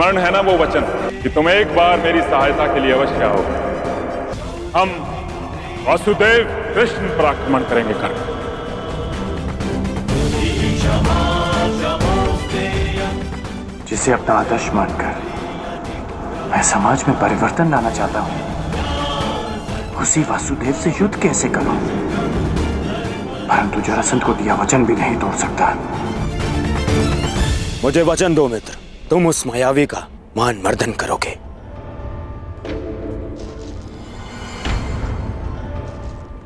स्मरण है ना वो वचन कि तुम एक बार मेरी सहायता के लिए अवश्य आओ। हम वासुदेव कृष्ण पर आक्रमण करेंगे कर। जिसे अपना आदर्श मानकर मैं समाज में परिवर्तन लाना चाहता हूं, उसी वासुदेव से युद्ध कैसे करूं? परंतु जरासंध को दिया वचन भी नहीं तोड़ सकता। मुझे वचन दो मित्र, तुम उस मायावी का मान मर्दन करोगे।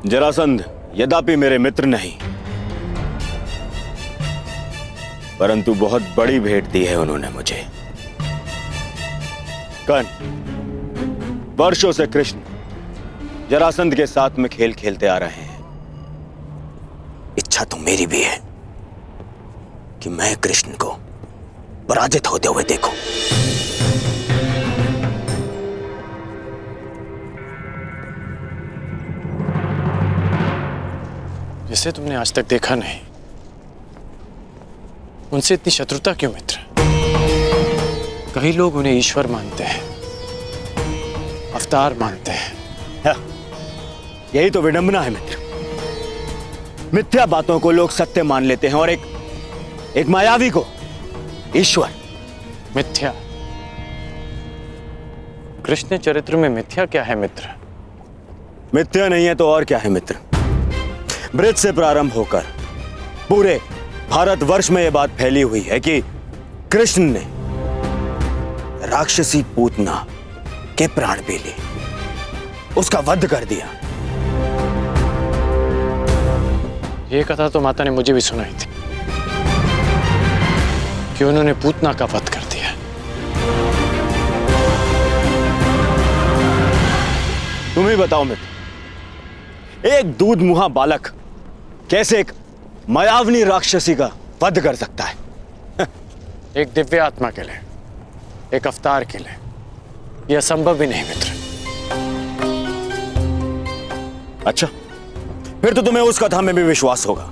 जरासंध यद्यपि मेरे मित्र नहीं, परंतु बहुत बड़ी भेंट दी है उन्होंने मुझे। कर्ण, वर्षों से कृष्ण जरासंध के साथ में खेल खेलते आ रहे हैं। इच्छा तो मेरी भी है कि मैं कृष्ण को पराजित होते हुए देखूं। जिसे तुमने आज तक देखा नहीं, उनसे इतनी शत्रुता क्यों मित्र? कई लोग उन्हें ईश्वर मानते हैं, अवतार मानते हैं। यही तो विडंबना है मित्र। मिथ्या बातों को लोग सत्य मान लेते हैं और एक मायावी को ईश्वर। मिथ्या? कृष्ण चरित्र में मिथ्या क्या है मित्र? मिथ्या नहीं है तो और क्या है मित्र? ब्रज से प्रारंभ होकर पूरे भारतवर्ष में यह बात फैली हुई है कि कृष्ण ने राक्षसी पूतना के प्राण भी लिए, उसका वध कर दिया। यह कथा तो माता ने मुझे भी सुनाई थी कि उन्होंने पूतना का वध कर दिया। तुम ही बताओ मित्र, एक दूध मुहा बालक कैसे एक मायावनी राक्षसी का वध कर सकता है? एक दिव्य आत्मा के लिए, एक अवतार के लिए यह संभव भी नहीं मित्र। अच्छा, फिर तो तुम्हें उस कथा में भी विश्वास होगा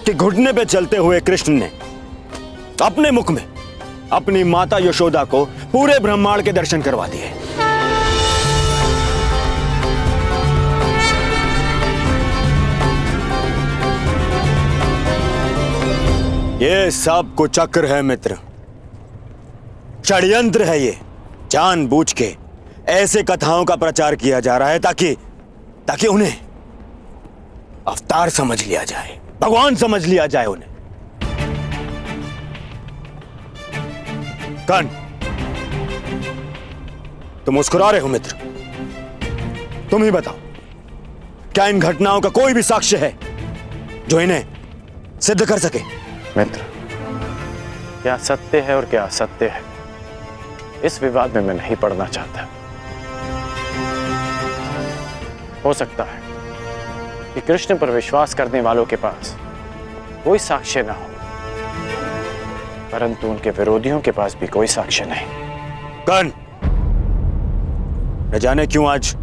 कि घुटने पे चलते हुए कृष्ण ने अपने मुख में अपनी माता यशोदा को पूरे ब्रह्मांड के दर्शन करवा दिए। ये सब कुचक्र है मित्र, षड्यंत्र है ये। जानबूझ के ऐसे कथाओं का प्रचार किया जा रहा है ताकि उन्हें अवतार समझ लिया जाए, भगवान समझ लिया जाए उन्हें। कर्ण, तुम मुस्कुरा रहे हो मित्र। तुम ही बताओ, क्या इन घटनाओं का कोई भी साक्ष्य है जो इन्हें सिद्ध कर सके? मित्र, क्या सत्य है और क्या असत्य है, इस विवाद में मैं नहीं पड़ना चाहता। हो सकता है कि कृष्ण पर विश्वास करने वालों के पास कोई साक्ष्य ना हो, परंतु उनके विरोधियों के पास भी कोई साक्ष्य नहीं। कर्ण, न जाने क्यों आज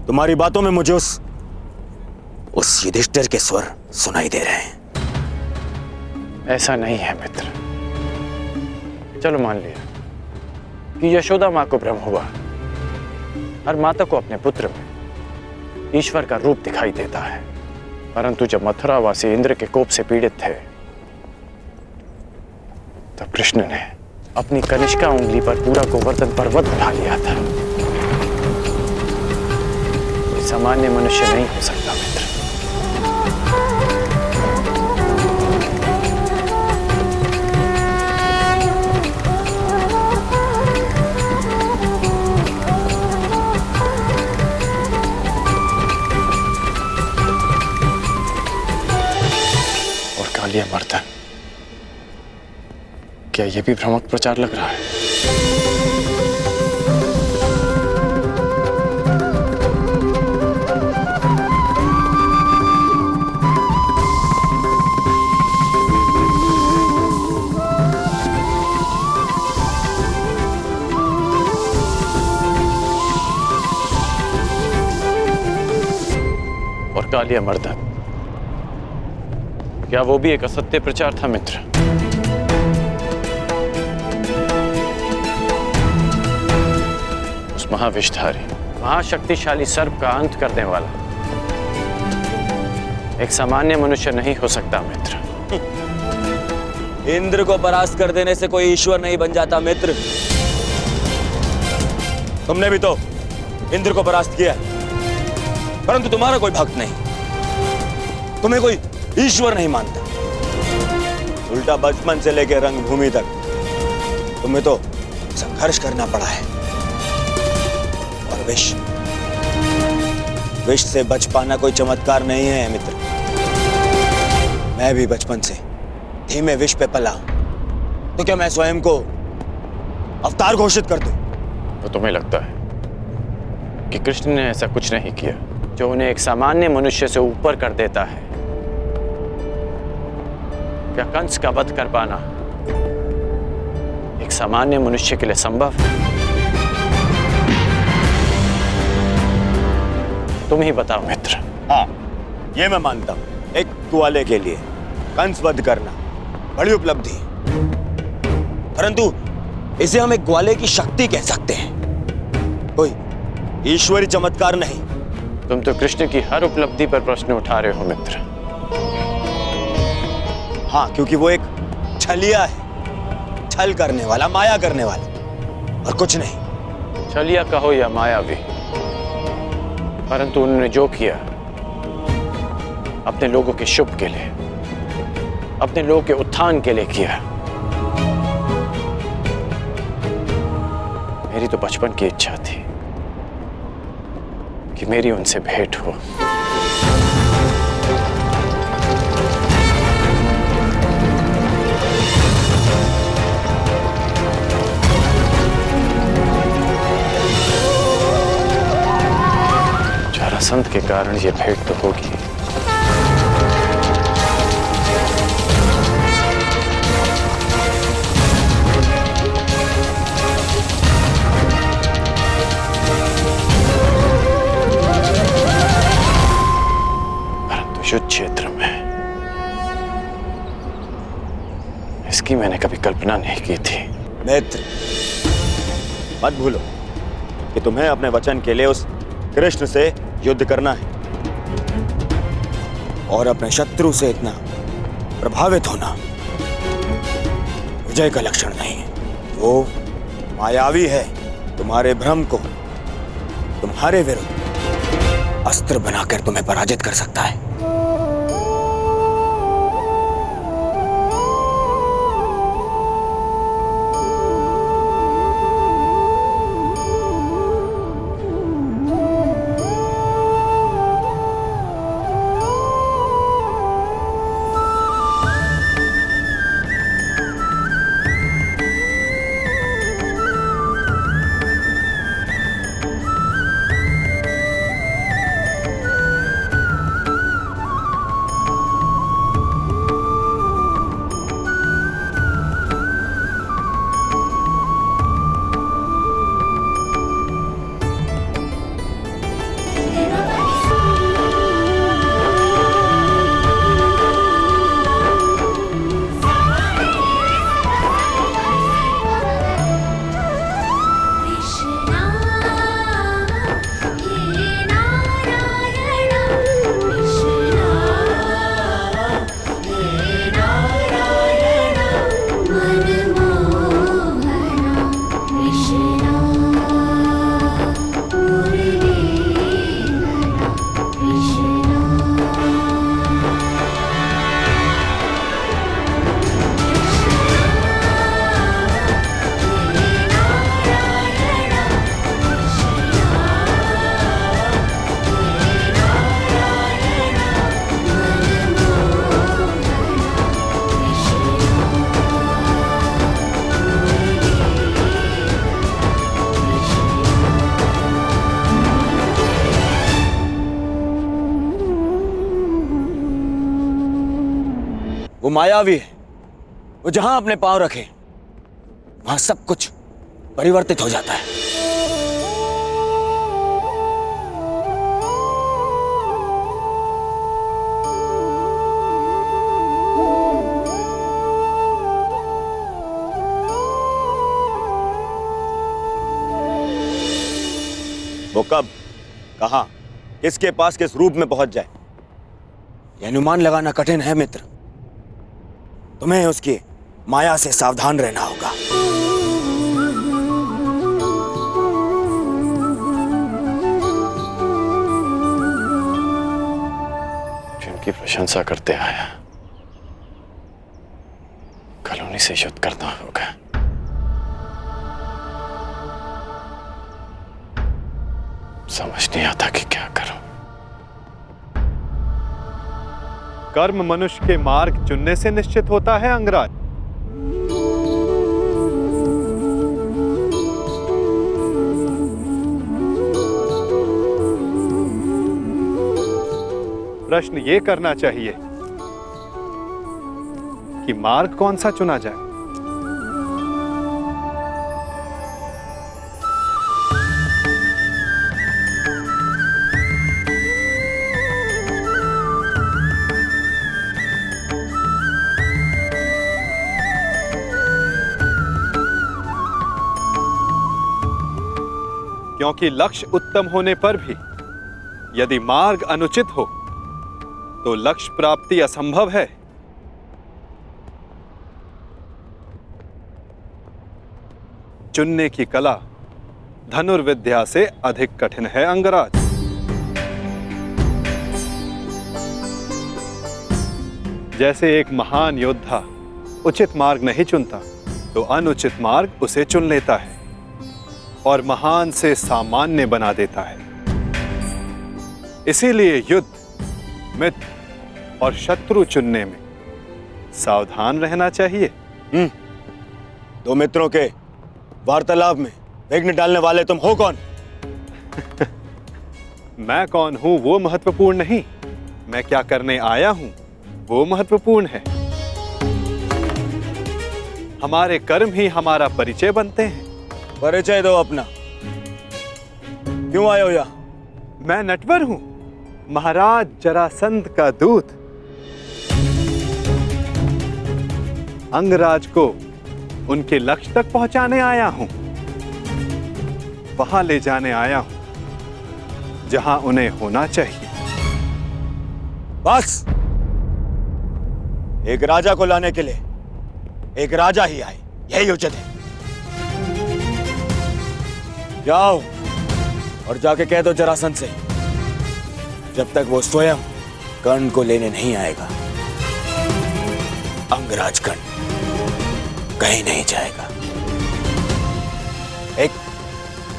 तुम्हारी बातों में मुझे उस युधिष्ठिर के स्वर सुनाई दे रहे हैं। ऐसा नहीं है मित्र। चलो मान लिया कि यशोदा मां को भ्रम हुआ और माता को अपने पुत्र में ईश्वर का रूप दिखाई देता है, परंतु जब मथुरावासी इंद्र के कोप से पीड़ित थे तब कृष्ण ने अपनी कनिष्का उंगली पर पूरा गोवर्धन पर्वत उठा लिया था। कोई सामान्य मनुष्य नहीं हो सकता मित्र। कालिया मर्दन, क्या यह भी भ्रामक प्रचार लग रहा है? और कालिया मर्दन, क्या वो भी एक असत्य प्रचार था मित्र? महाविषधारी, महाशक्तिशाली सर्प का अंत करने वाला एक सामान्य मनुष्य नहीं हो सकता मित्र। इंद्र को परास्त कर देने से कोई ईश्वर नहीं बन जाता मित्र। तुमने भी तो इंद्र को परास्त किया, परंतु तुम्हारा कोई भक्त नहीं, तुम्हें कोई ईश्वर नहीं मानता। उल्टा बचपन से लेकर रंगभूमि तक तुम्हें तो संघर्ष करना पड़ा है। और विष से बच पाना कोई चमत्कार नहीं है मित्र। मैं भी बचपन से धीमे विष पे पला, तो क्या मैं स्वयं को अवतार घोषित कर दूं? तो तुम्हें लगता है कि कृष्ण ने ऐसा कुछ नहीं किया जो उन्हें एक सामान्य मनुष्य से ऊपर कर देता है? क्या कंस का वध कर पाना एक सामान्य मनुष्य के लिए संभव है? तुम ही बताओ मित्र। हाँ, ये मैं मानता हूं। एक ग्वाले के लिए कंस वध करना बड़ी उपलब्धि, परंतु इसे हम एक ग्वाले की शक्ति कह सकते हैं, कोई ईश्वरी चमत्कार नहीं। तुम तो कृष्ण की हर उपलब्धि पर प्रश्न उठा रहे हो मित्र। हाँ, क्योंकि वो एक छलिया है, छल करने वाला, माया करने वाला, और कुछ नहीं। छलिया कहो या मायावी, परंतु उन्होंने जो किया अपने लोगों के शुभ के लिए, अपने लोगों के उत्थान के लिए किया। मेरी तो बचपन की इच्छा थी कि मेरी उनसे भेंट हो। जरासंध के कारण ये भेंट तो होगी। युद्ध क्षेत्र में इसकी मैंने कभी कल्पना नहीं की थी। मित्र, मत भूलो कि तुम्हें अपने वचन के लिए उस कृष्ण से युद्ध करना है, और अपने शत्रु से इतना प्रभावित होना विजय का लक्षण नहीं है। वो मायावी है, तुम्हारे भ्रम को तुम्हारे विरुद्ध अस्त्र बनाकर तुम्हें पराजित कर सकता है। वो मायावी है, वो जहां अपने पांव रखे वहां सब कुछ परिवर्तित हो जाता है। वो कब, कहां, किसके पास किस रूप में पहुंच जाए, यह अनुमान लगाना कठिन है मित्र। तुम्हें उसकी माया से सावधान रहना होगा। जिनकी प्रशंसा करते आया, कल उन्हीं से युद्ध करना होगा। समझ नहीं आता कि क्या करूं। कर्म मनुष्य के मार्ग चुनने से निश्चित होता है अंगराज। प्रश्न ये करना चाहिए कि मार्ग कौन सा चुना जाए। क्योंकि लक्ष्य उत्तम होने पर भी यदि मार्ग अनुचित हो तो लक्ष्य प्राप्ति असंभव है। चुनने की कला धनुर्विद्या से अधिक कठिन है अंगराज। जैसे एक महान योद्धा उचित मार्ग नहीं चुनता तो अनुचित मार्ग उसे चुन लेता है और महान से सामान्य बना देता है। इसीलिए युद्ध, मित्र और शत्रु चुनने में सावधान रहना चाहिए। दो मित्रों के वार्तालाप में विघ्न डालने वाले तुम हो कौन? मैं कौन हूं वो महत्वपूर्ण नहीं, मैं क्या करने आया हूं वो महत्वपूर्ण है। हमारे कर्म ही हमारा परिचय बनते हैं। परिचय दो अपना। क्यों आए हो यहाँ? मैं नटवर हूं, महाराज जरासंध का दूत। अंगराज को उनके लक्ष्य तक पहुंचाने आया हूं, वहां ले जाने आया हूं जहां उन्हें होना चाहिए। बस, एक राजा को लाने के लिए एक राजा ही आए, यही उचित है। जाओ और जाके कह दो जरासंध से, जब तक वो स्वयं कर्ण को लेने नहीं आएगा, अंगराज कर्ण कहीं नहीं जाएगा।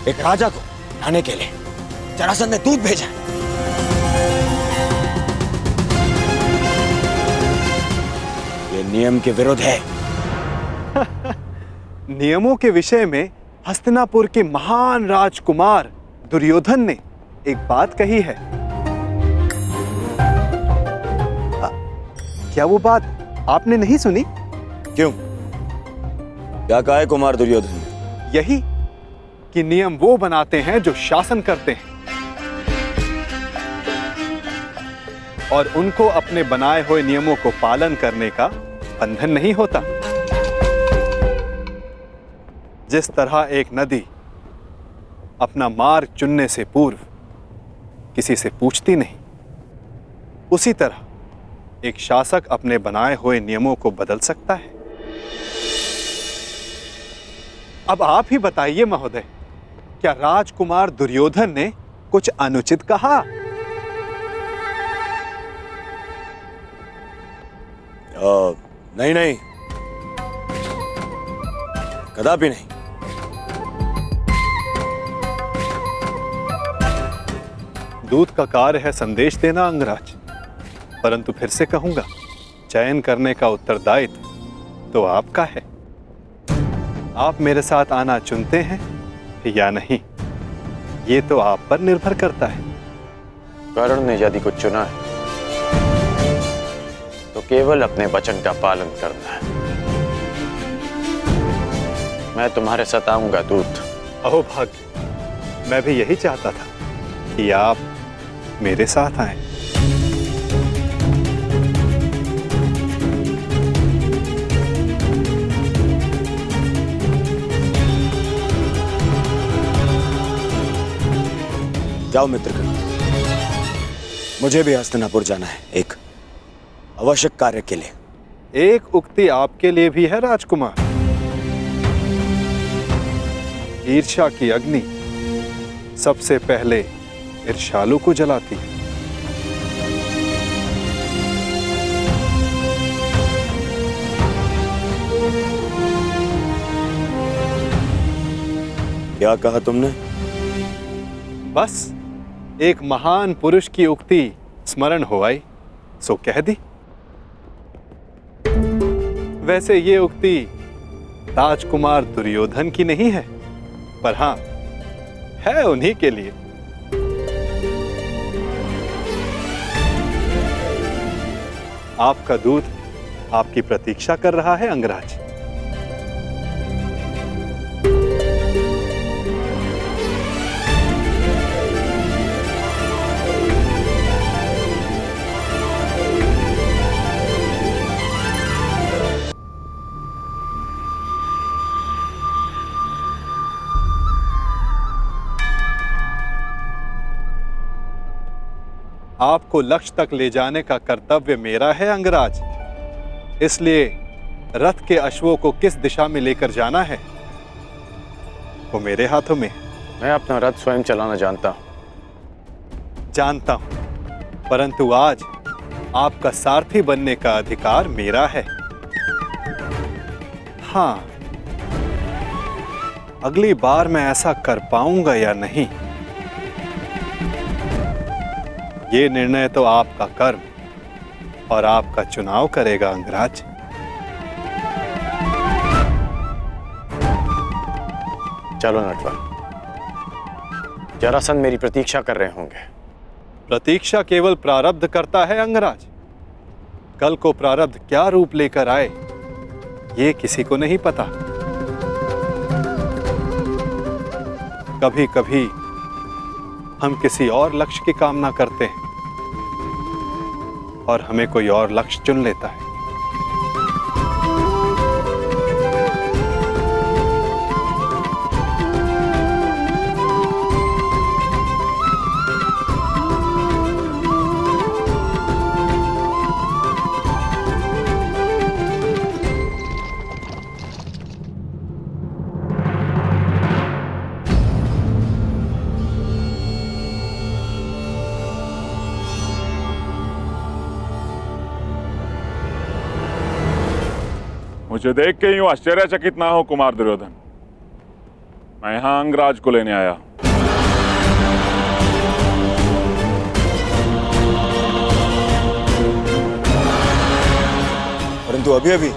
एक राजा को लाने के लिए जरासंध ने दूत भेजा है। ये नियम के विरुद्ध है। नियमों के विषय में हस्तिनापुर के महान राजकुमार दुर्योधन ने एक बात कही है। क्या वो बात आपने नहीं सुनी? क्यों? क्या कहा है कुमार दुर्योधन ने? यही कि नियम वो बनाते हैं जो शासन करते हैं और उनको अपने बनाए हुए नियमों को पालन करने का बंधन नहीं होता। जिस तरह एक नदी अपना मार्ग चुनने से पूर्व किसी से पूछती नहीं, उसी तरह एक शासक अपने बनाए हुए नियमों को बदल सकता है। अब आप ही बताइए महोदय, क्या राजकुमार दुर्योधन ने कुछ अनुचित कहा? नहीं, कदापि नहीं। दूत का कार्य है संदेश देना अंगराज, परंतु फिर से कहूंगा, चयन करने का उत्तरदायित्व तो आपका है। आप मेरे साथ आना चुनते हैं या नहीं, ये तो आप पर निर्भर करता है। कर्ण ने यदि कुछ चुना है तो केवल अपने वचन का पालन करना है। मैं तुम्हारे साथ आऊंगा दूत। अहो भाग्य, मैं भी यही चाहता था कि आप मेरे साथ आएं। जाओ मित्रगण, मुझे भी हस्तिनापुर जाना है एक आवश्यक कार्य के लिए। एक उक्ति आपके लिए भी है राजकुमार। ईर्ष्या की अग्नि सबसे पहले ईर्ष्यालु को जलाती है। क्या कहा तुमने? बस एक महान पुरुष की उक्ति स्मरण हो आई सो कह दी। वैसे ये उक्ति राजकुमार दुर्योधन की नहीं है, पर हां है उन्हीं के लिए। आपका दूत आपकी प्रतीक्षा कर रहा है अंगराज। आपको लक्ष्य तक ले जाने का कर्तव्य मेरा है अंगराज, इसलिए रथ के अश्वों को किस दिशा में लेकर जाना है वो मेरे हाथों में। मैं अपना रथ स्वयं चलाना जानता हूं। जानता हूं, परंतु आज आपका सारथी बनने का अधिकार मेरा है। हां, अगली बार मैं ऐसा कर पाऊंगा या नहीं, ये निर्णय तो आपका कर्म और आपका चुनाव करेगा अंगराज। चलो नटवर, जरासंध मेरी प्रतीक्षा कर रहे होंगे। प्रतीक्षा केवल प्रारब्ध करता है अंगराज। कल को प्रारब्ध क्या रूप लेकर आए ये किसी को नहीं पता। कभी कभी हम किसी और लक्ष्य की कामना करते हैं और हमें कोई और लक्ष्य चुन लेता है। मुझे देख के यूं आश्चर्यचकित ना हो कुमार दुर्योधन, मैं यहां अंगराज को लेने आया। परंतु अभी अभी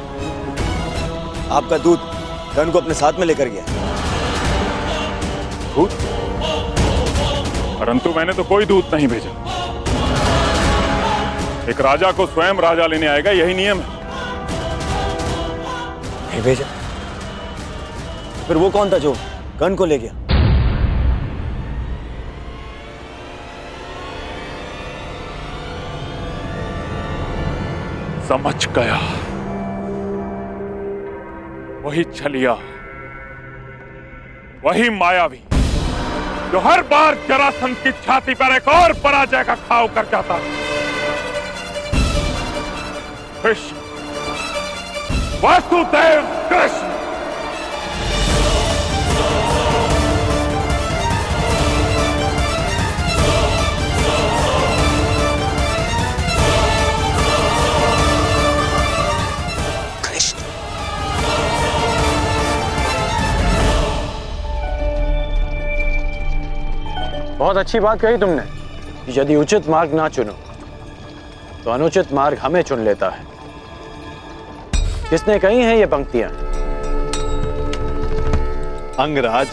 आपका दूत कर्ण को अपने साथ में लेकर गया। दूत? परंतु मैंने तो कोई दूत नहीं भेजा। एक राजा को स्वयं राजा लेने आएगा, यही नियम है। नहीं भेजा? फिर वो कौन था जो कर्ण को ले गया? समझ गया, वही छलिया, वही मायावी जो हर बार जरासंध की छाती पर एक और पराजय का घाव कर जाता। कृष्ण, वासुदेव कृष्ण। कृष्ण, बहुत अच्छी बात कही तुमने कि यदि उचित मार्ग ना चुनो तो अनुचित मार्ग हमें चुन लेता है। किसने कही हैं ये पंक्तियां? अंगराज,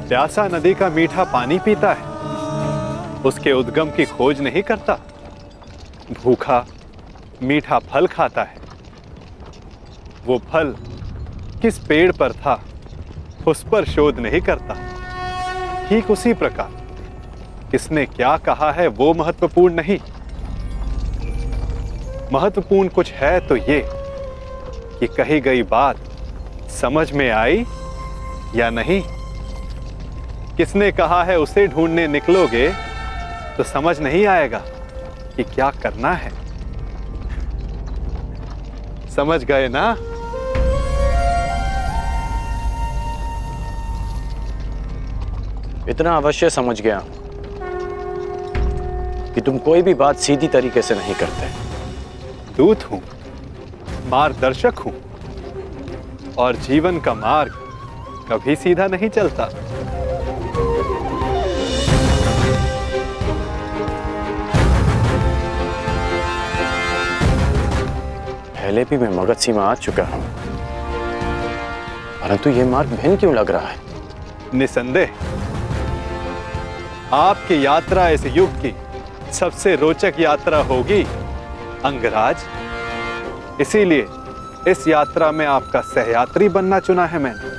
प्यासा नदी का मीठा पानी पीता है, उसके उद्गम की खोज नहीं करता। भूखा मीठा फल खाता है, वो फल किस पेड़ पर था उस पर शोध नहीं करता। ठीक उसी प्रकार किसने क्या कहा है वो महत्वपूर्ण नहीं, महत्वपूर्ण कुछ है तो ये कि कही गई बात समझ में आई या नहीं। किसने कहा है उसे ढूंढने निकलोगे तो समझ नहीं आएगा कि क्या करना है। समझ गए ना? इतना अवश्य समझ गया कि तुम कोई भी बात सीधी तरीके से नहीं करते। दूत हूं, मार्गदर्शक हूं, और जीवन का मार्ग कभी सीधा नहीं चलता। पहले भी मैं मगध सीमा आ चुका हूं, परंतु यह मार्ग भिन्न क्यों लग रहा है? निसंदेह आपकी यात्रा इस युग की सबसे रोचक यात्रा होगी अंगराज। इसीलिए इस यात्रा में आपका सहयात्री बनना चुना है मैंने।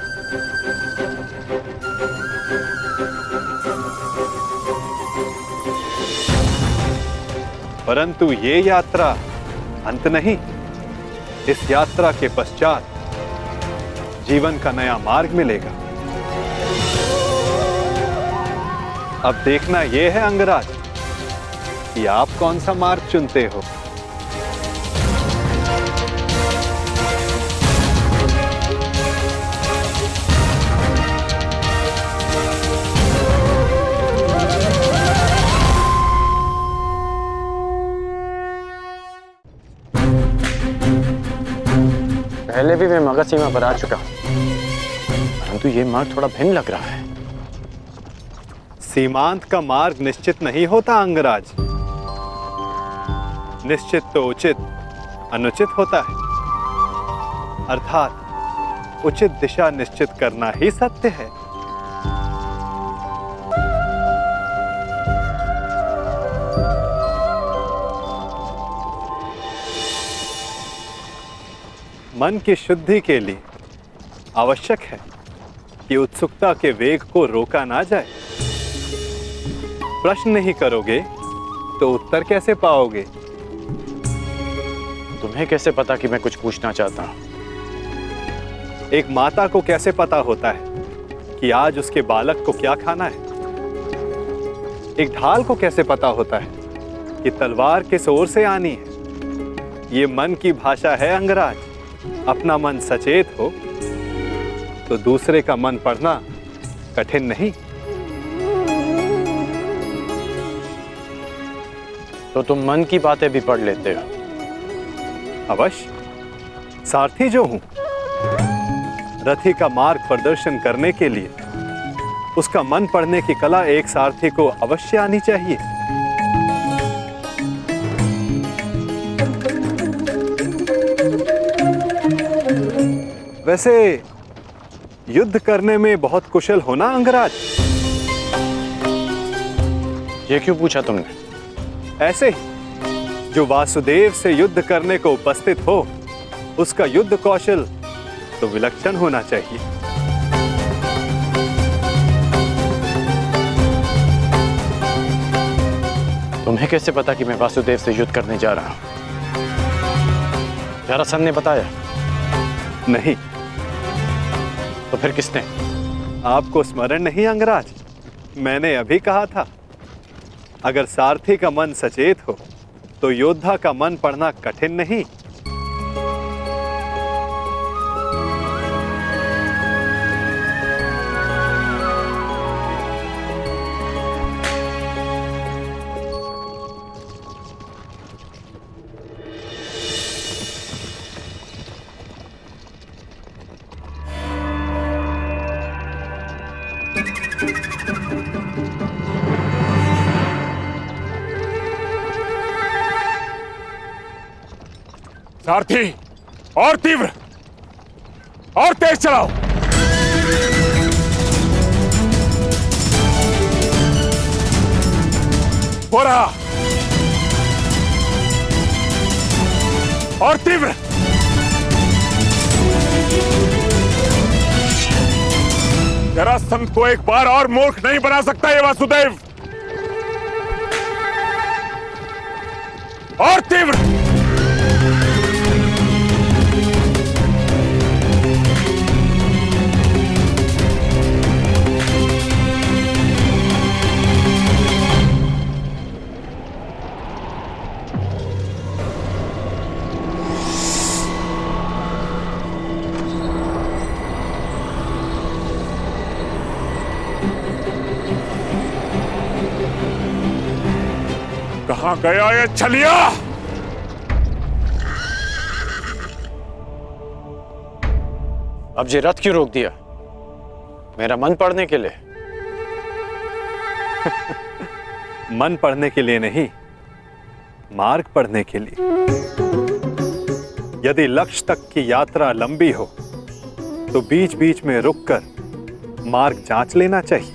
परंतु ये यात्रा अंत नहीं। इस यात्रा के पश्चात जीवन का नया मार्ग मिलेगा। अब देखना यह है अंगराज कि आप कौन सा मार्ग चुनते हो। पहले भी मैं मगध सीमा पर आ चुका हूं, परंतु यह मार्ग थोड़ा भिन्न लग रहा है। सीमांत का मार्ग निश्चित नहीं होता अंगराज। निश्चित तो उचित अनुचित होता है, अर्थात उचित दिशा निश्चित करना ही सत्य है। मन की शुद्धि के लिए आवश्यक है कि उत्सुकता के वेग को रोका ना जाए। प्रश्न नहीं करोगे तो उत्तर कैसे पाओगे? तुम्हें कैसे पता कि मैं कुछ पूछना चाहता हूं? एक माता को कैसे पता होता है कि आज उसके बालक को क्या खाना है? एक ढाल को कैसे पता होता है कि तलवार किस ओर से आनी है? ये मन की भाषा है अंगराज। अपना मन सचेत हो तो दूसरे का मन पढ़ना कठिन नहीं। तो तुम मन की बातें भी पढ़ लेते हो? अवश्य। सारथी जो हूं, रथी का मार्ग प्रदर्शन करने के लिए उसका मन पढ़ने की कला एक सारथी को अवश्य आनी चाहिए। वैसे युद्ध करने में बहुत कुशल होना अंगराज। ये क्यों पूछा तुमने? ऐसे ही जो वासुदेव से युद्ध करने को उपस्थित हो, उसका युद्ध कौशल तो विलक्षण होना चाहिए। तुम्हें कैसे पता कि मैं वासुदेव से युद्ध करने जा रहा हूं? जरासंध ने बताया? नहीं। तो फिर किसने? आपको स्मरण नहीं अंगराज? मैंने अभी कहा था, अगर सारथी का मन सचेत हो तो योद्धा का मन पढ़ना कठिन नहीं। सारथी, और तीव्र और तेज चलाओ। हो रहा, और तीव्र। जरासंध को एक बार और मूर्ख नहीं बना सकता ये वासुदेव। और तीव्र। कहां गया ये छलिया? अब ये रथ क्यों रोक दिया? मेरा मन पढ़ने के लिए? मन पढ़ने के लिए नहीं, मार्ग पढ़ने के लिए। यदि लक्ष्य तक की यात्रा लंबी हो तो बीच बीच में रुककर मार्ग जांच लेना चाहिए।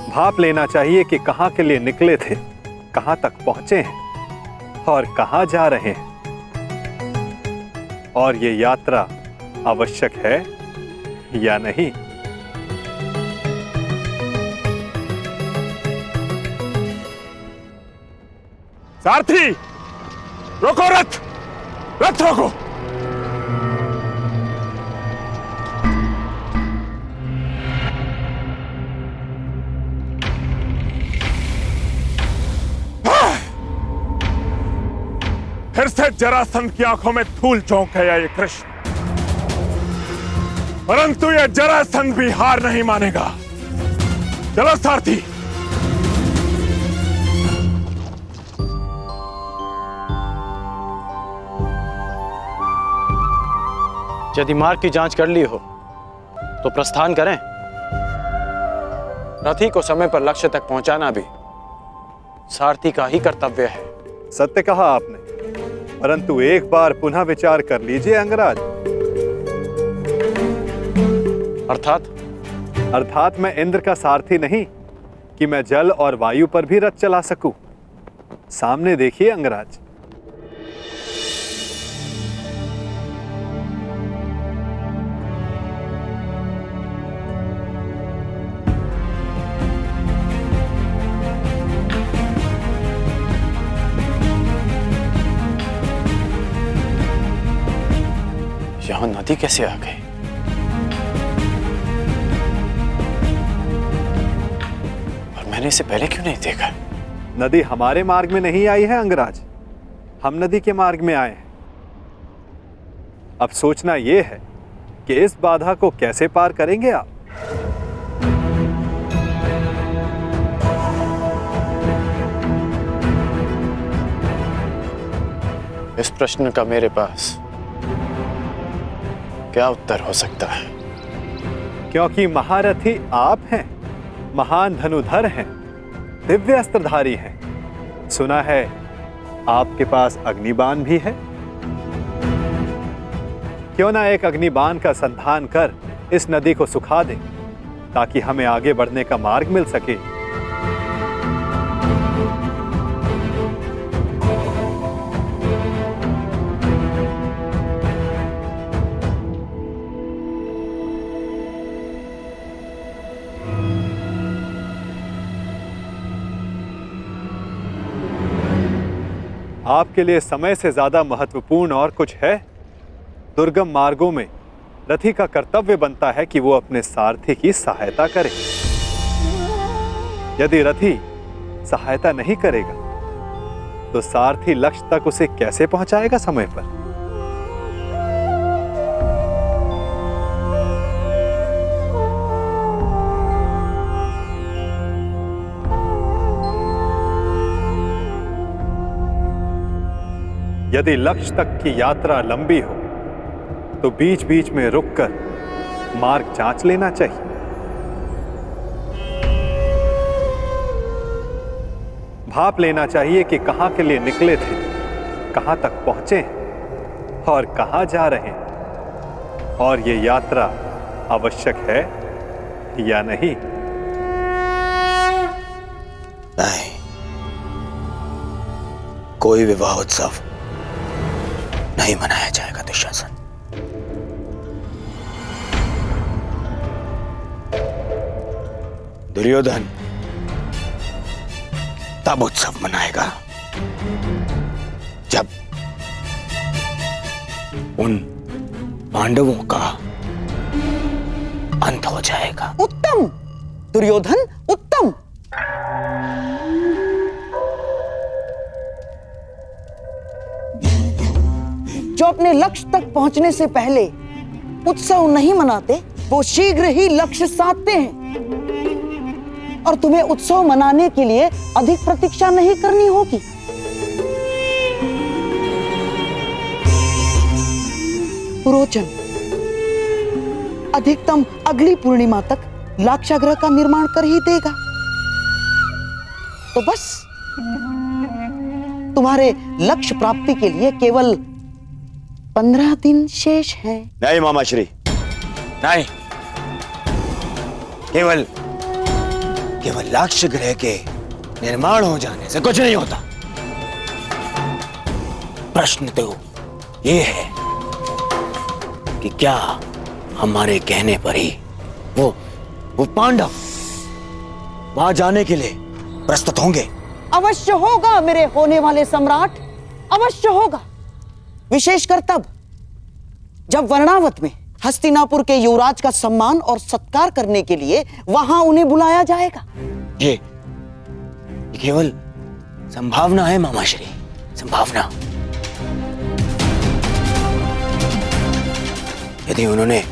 भाप लेना चाहिए कि कहां के लिए निकले थे, कहां तक पहुंचे हैं और कहां जा रहे हैं, और ये यात्रा आवश्यक है या नहीं। सारथी, रोको रथ, रथ रोको। फिर से जरासंध की आंखों में धूल झोंक गया ये कृष्ण, परंतु ये जरासंध भी हार नहीं मानेगा। चलो सारथी। यदि मार्ग की जांच कर ली हो तो प्रस्थान करें। रथी को समय पर लक्ष्य तक पहुंचाना भी सारथी का ही कर्तव्य है। सत्य कहा आपने, परंतु एक बार पुनः विचार कर लीजिए अंगराज। अर्थात मैं इंद्र का सारथी नहीं कि मैं जल और वायु पर भी रथ चला सकूं। सामने देखिए अंगराज। यहां नदी कैसे आ गई? और मैंने इसे पहले क्यों नहीं देखा? नदी हमारे मार्ग में नहीं आई है अंगराज, हम नदी के मार्ग में आए हैं। अब सोचना यह है कि इस बाधा को कैसे पार करेंगे आप। इस प्रश्न का मेरे पास क्या उत्तर हो सकता है? क्योंकि महारथी आप हैं, महान धनुधर हैं, दिव्य अस्त्रधारी हैं। सुना है आपके पास अग्निबाण भी है। क्यों ना एक अग्निबाण का संधान कर इस नदी को सुखा दें, ताकि हमें आगे बढ़ने का मार्ग मिल सके। आपके लिए समय से ज्यादा महत्वपूर्ण और कुछ है? दुर्गम मार्गों में रथी का कर्तव्य बनता है कि वो अपने सारथी की सहायता करे। यदि रथी सहायता नहीं करेगा तो सारथी लक्ष्य तक उसे कैसे पहुंचाएगा समय पर? यदि लक्ष्य तक की यात्रा लंबी हो तो बीच बीच में रुककर मार्ग जांच लेना चाहिए। भाप लेना चाहिए कि कहां के लिए निकले थे, कहां तक पहुंचे हैं और कहां जा रहे हैं, और ये यात्रा आवश्यक है या नहीं। नहीं, कोई विवाह उत्सव नहीं मनाया जाएगा दुशासन। दुर्योधन तब उत्सव मनाएगा जब उन पांडवों का अंत हो जाएगा। उत्तम दुर्योधन, उत्तम। जो अपने लक्ष्य तक पहुंचने से पहले उत्सव नहीं मनाते, वो शीघ्र ही लक्ष्य साधते हैं। और तुम्हें उत्सव मनाने के लिए अधिक प्रतीक्षा नहीं करनी होगी। पुरोचन अधिकतम अगली पूर्णिमा तक लाक्षागृह का निर्माण कर ही देगा। तो बस तुम्हारे लक्ष्य प्राप्ति के लिए केवल 15 दिन शेष हैं। नहीं मामा श्री, नहीं। केवल लाक्षागृह के निर्माण हो जाने से कुछ नहीं होता। प्रश्न तो ये है कि क्या हमारे कहने पर ही वो पांडव वहां जाने के लिए प्रस्तुत होंगे? अवश्य होगा मेरे होने वाले सम्राट, अवश्य होगा। विशेषकर तब जब वर्णावत में हस्तिनापुर के युवराज का सम्मान और सत्कार करने के लिए वहां उन्हें बुलाया जाएगा। ये केवल संभावना है मामाश्री, संभावना। यदि उन्होंने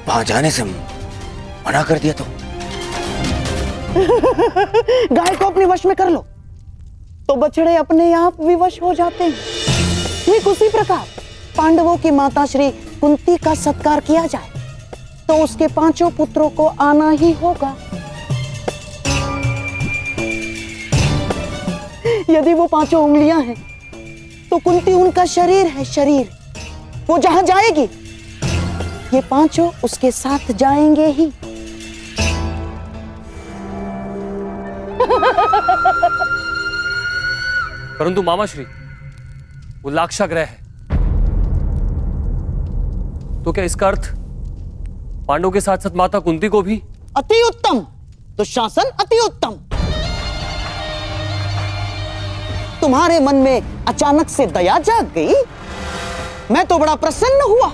वहां जाने से मना कर दिया तो गाय को अपने वश में कर लो तो बछड़े अपने आप विवश हो जाते हैं। ठीक उसी प्रकार पांडवों की माता श्री कुंती का सत्कार किया जाए तो उसके 5 पुत्रों को आना ही होगा। यदि वो 5 उंगलियां हैं तो कुंती उनका शरीर है, शरीर। वो जहां जाएगी ये 5 उसके साथ जाएंगे ही। परंतु मामाश्री, वो लाक्षागृह है, तो क्या इसका अर्थ पांडवों के साथ साथ माता कुंती को भी? अति उत्तम दुशासन, अति उत्तम। तुम्हारे मन में अचानक से दया जाग गई। मैं तो बड़ा प्रसन्न हुआ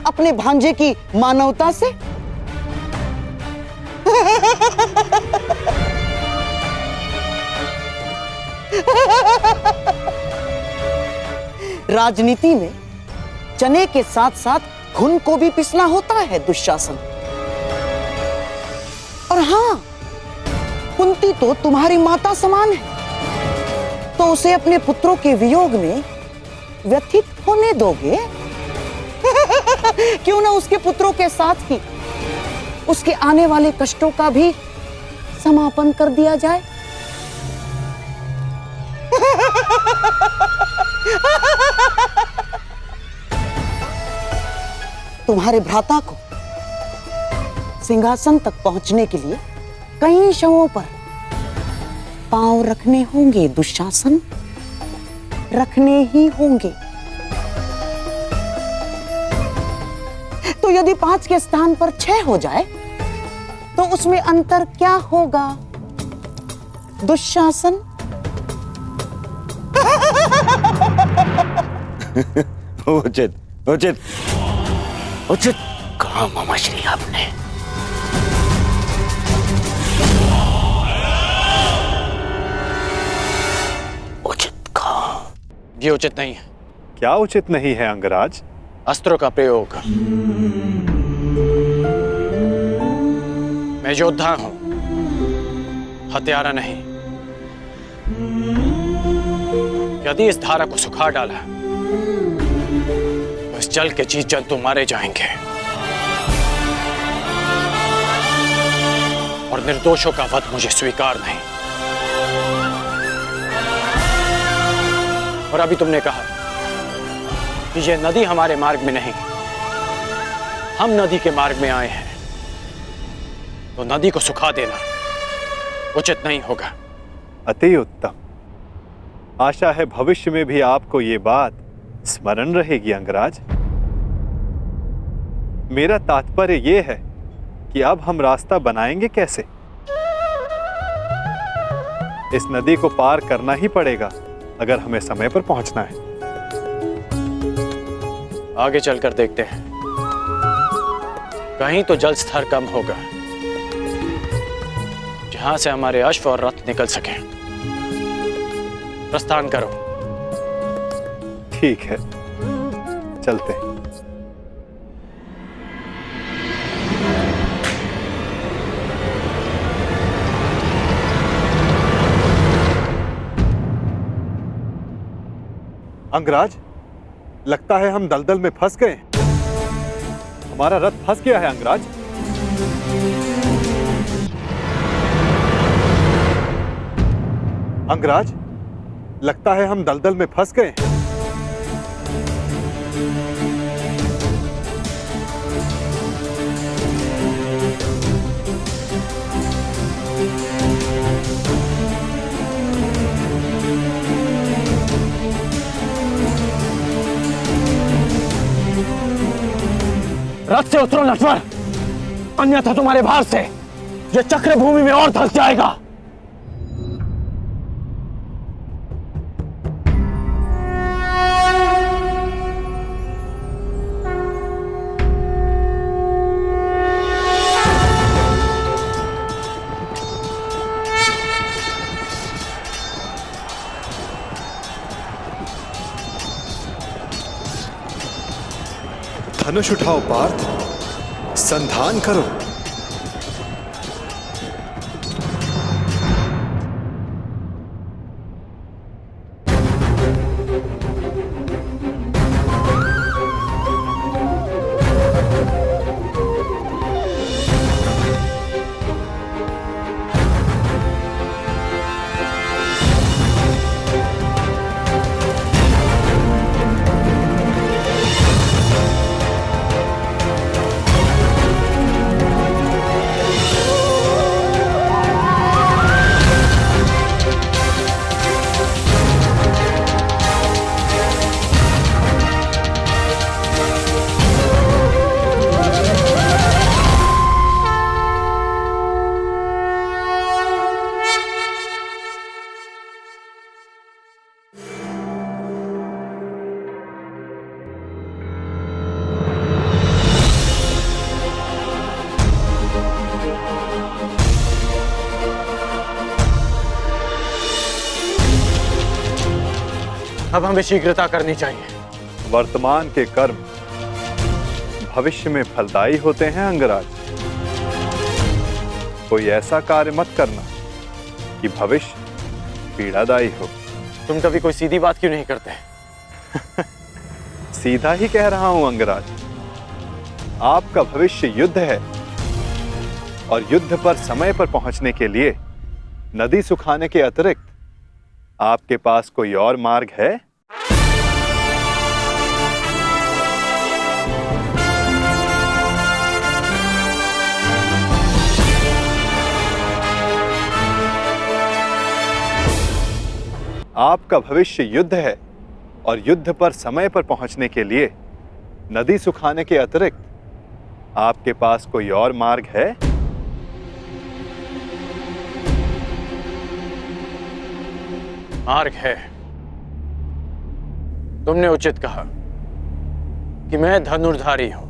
अपने भांजे की मानवता से। राजनीति में चने के साथ साथ घुन को भी पिसना होता है दुशासन। और हां, कुंती तो तुम्हारी माता समान है, तो उसे अपने पुत्रों के वियोग में व्यथित होने दोगे? क्यों ना उसके पुत्रों के साथ ही उसके आने वाले कष्टों का भी समापन कर दिया जाए। तुम्हारे भ्राता को सिंहासन तक पहुंचने के लिए कई शवों पर पांव रखने होंगे दुशासन, रखने ही होंगे। तो यदि 5 के स्थान पर 6 हो जाए तो उसमें अंतर क्या होगा दुशासन? उचित उचित उचित कहा मामाश्री आपने। उचित कहा। ये उचित नहीं है। क्या उचित नहीं है अंगराज? अस्त्रों का प्रयोग। मैं योद्धा हूं, हत्यारा नहीं। यदि इस धारा को सुखा डाला तो इस जल के जीव जंतु मारे जाएंगे और निर्दोषों का वध मुझे स्वीकार नहीं। और अभी तुमने कहा कि ये नदी हमारे मार्ग में नहीं, हम नदी के मार्ग में आए हैं, तो नदी को सुखा देना उचित नहीं होगा। अति उत्तम। आशा है भविष्य में भी आपको ये बात स्मरण रहेगी अंगराज। मेरा तात्पर्य यह है कि अब हम रास्ता बनाएंगे कैसे? इस नदी को पार करना ही पड़ेगा अगर हमें समय पर पहुंचना है। आगे चलकर देखते हैं, कहीं तो जल स्तर कम होगा जहां से हमारे अश्व और रथ निकल सके। प्रस्थान करो। ठीक है, चलते हैं। अंगराज, लगता है हम दलदल में फंस गए। हमारा रथ फंस गया है अंगराज। अंगराज, लगता है हम दलदल में फंस गए। रथ से उतरो नटवर, अन्यथा तुम्हारे भार से यह चक्र भूमि में और धंस जाएगा। धनुष उठाओ पार्थ, संधान करो। अब हमें शीघ्रता करनी चाहिए। वर्तमान के कर्म भविष्य में फलदायी होते हैं अंगराज। कोई ऐसा कार्य मत करना कि भविष्य पीड़ादायी हो। तुम कभी कोई सीधी बात क्यों नहीं करते? सीधा ही कह रहा हूं अंगराज। आपका भविष्य युद्ध है और युद्ध पर समय पर पहुंचने के लिए नदी सुखाने के अतिरिक्त आपके पास कोई और मार्ग है? आपका भविष्य युद्ध है और युद्ध पर समय पर पहुंचने के लिए नदी सुखाने के अतिरिक्त आपके पास कोई और मार्ग है? मार्ग है। तुमने उचित कहा कि मैं धनुर्धारी हूं।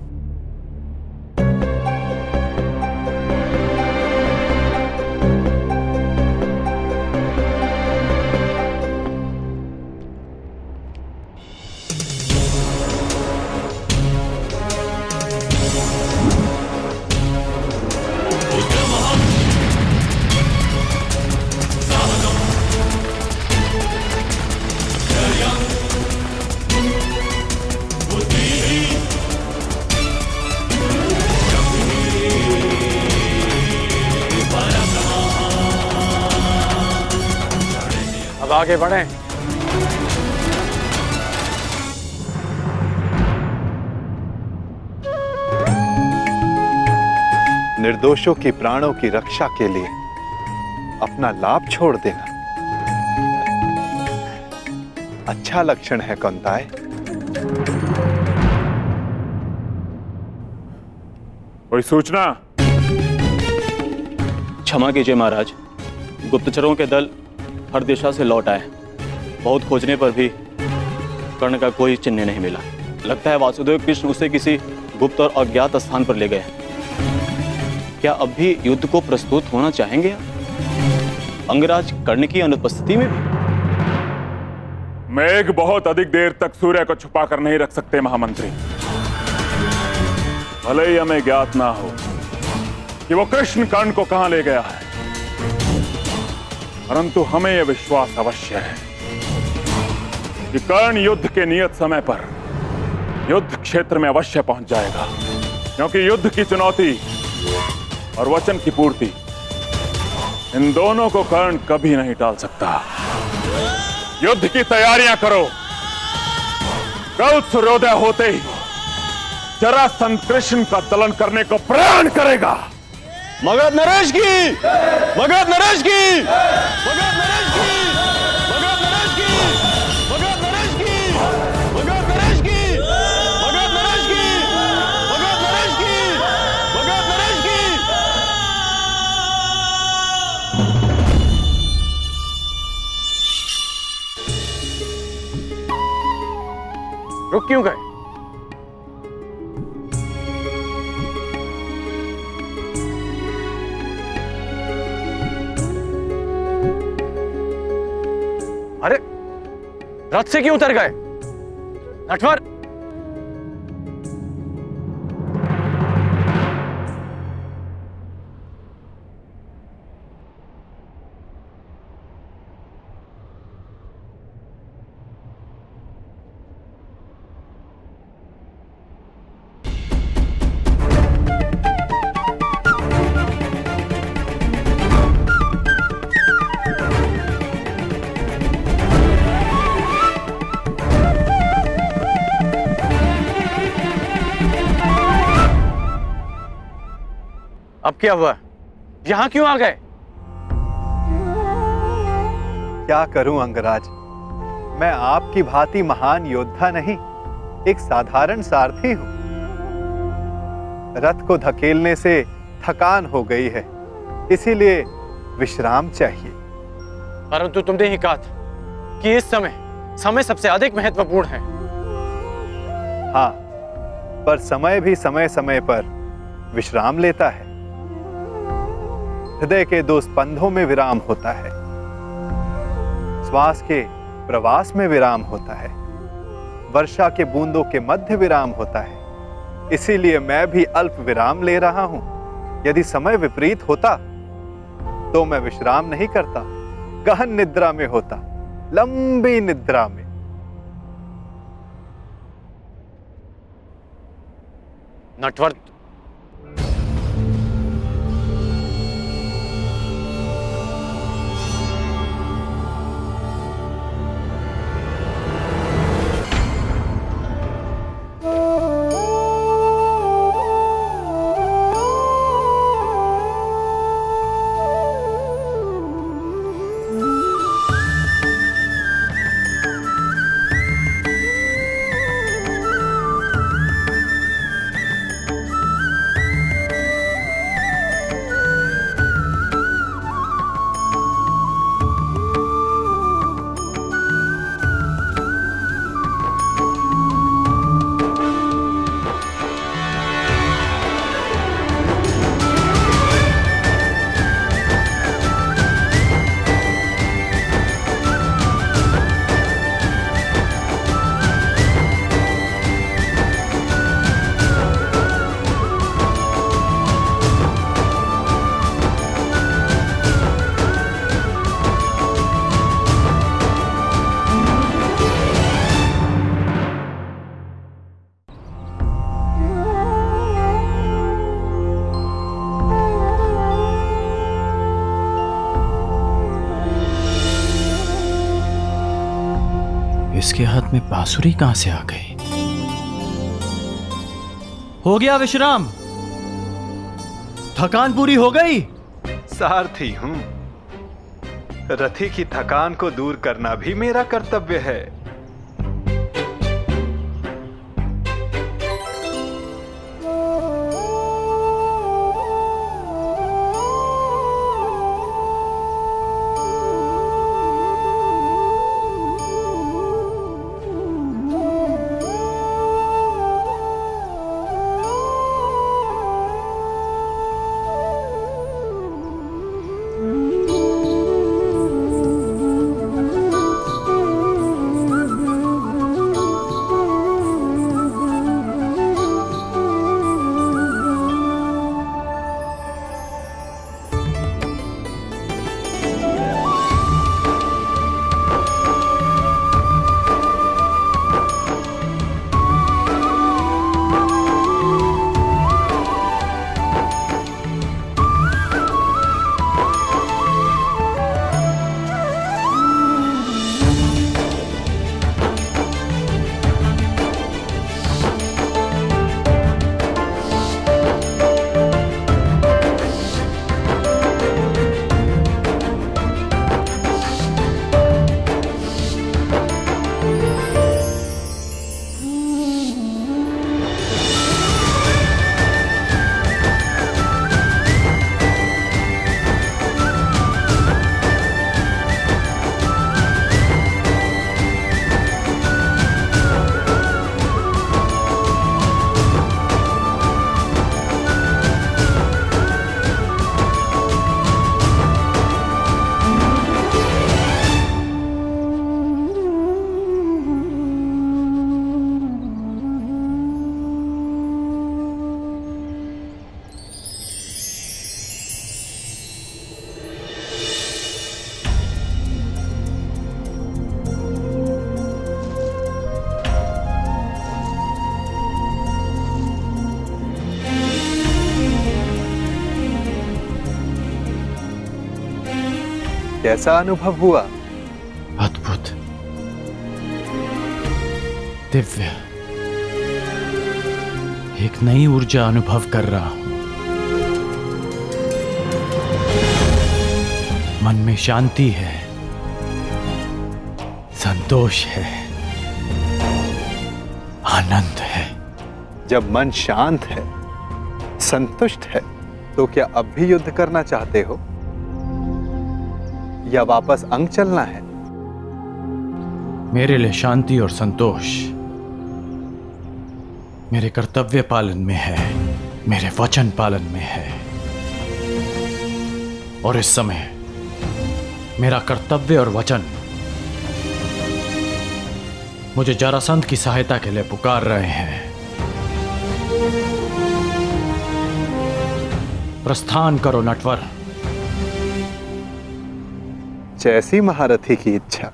अब आगे बढ़ें। निर्दोषों की प्राणों की रक्षा के लिए अपना लाभ छोड़ देना अच्छा लक्षण है कौंताय। कोई सूचना? क्षमा कीजिए महाराज, गुप्तचरों के दल हर दिशा से लौट आए। बहुत खोजने पर भी कर्ण का कोई चिन्ह नहीं मिला। लगता है वासुदेव कृष्ण उसे किसी गुप्त और अज्ञात स्थान पर ले गए। क्या अब भी युद्ध को प्रस्तुत होना चाहेंगे अंगराज कर्ण की अनुपस्थिति में भी? मेघ बहुत अधिक देर तक सूर्य को छुपा कर नहीं रख सकते महामंत्री। भले ही हमें ज्ञात ना हो कि वो कृष्ण कर्ण को कहां ले गया है, परंतु हमें यह विश्वास अवश्य है कि कर्ण युद्ध के नियत समय पर युद्ध क्षेत्र में अवश्य पहुंच जाएगा, क्योंकि युद्ध की चुनौती और वचन की पूर्ति, इन दोनों को कर्ण कभी नहीं टाल सकता। युद्ध की तैयारियां करो। कल सूर्योदय होते ही जरासंध कृष्ण का दलन करने को प्रयाण करेगा। मगध नरेश की, मगध नरेश की, मगध नरेश की, मगध नरेश की, मगध नरेश की, मगध नरेश की, मगध नरेश की, मगध नरेश की, मगध नरेश की। रुक क्यों गए? अरे रथ से क्यों उतर गए? नटवर, अब क्या हुआ? यहां क्यों आ गए? क्या करूं अंगराज, मैं आपकी भांति महान योद्धा नहीं, एक साधारण सारथी हूं। रथ को धकेलने से थकान हो गई है, इसीलिए विश्राम चाहिए। परंतु तुमने ही कहा था कि इस समय सबसे अधिक महत्वपूर्ण है। हाँ, पर समय भी समय समय पर विश्राम लेता है। हृदय के दो स्पंदों में विराम होता है, श्वास के प्रवास में विराम होता है, वर्षा के बूंदों के मध्य विराम होता है। इसीलिए मैं भी अल्प विराम ले रहा हूं। यदि समय विपरीत होता तो मैं विश्राम नहीं करता, गहन निद्रा में होता, लंबी निद्रा में। नटवर, इसके हाथ में बांसुरी कहां से आ गई? हो गया विश्राम? थकान पूरी हो गई? सारथी हूं, रथी की थकान को दूर करना भी मेरा कर्तव्य है। कैसा अनुभव हुआ? अद्भुत, दिव्य, एक नई ऊर्जा अनुभव कर रहा हूं। मन में शांति है, संतोष है, आनंद है। जब मन शांत है, संतुष्ट है, तो क्या अब भी युद्ध करना चाहते हो या वापस अंग चलना है? मेरे लिए शांति और संतोष मेरे कर्तव्य पालन में है, मेरे वचन पालन में है। और इस समय मेरा कर्तव्य और वचन मुझे जरासंध की सहायता के लिए पुकार रहे हैं। प्रस्थान करो नटवर। जैसी महारथी की इच्छा।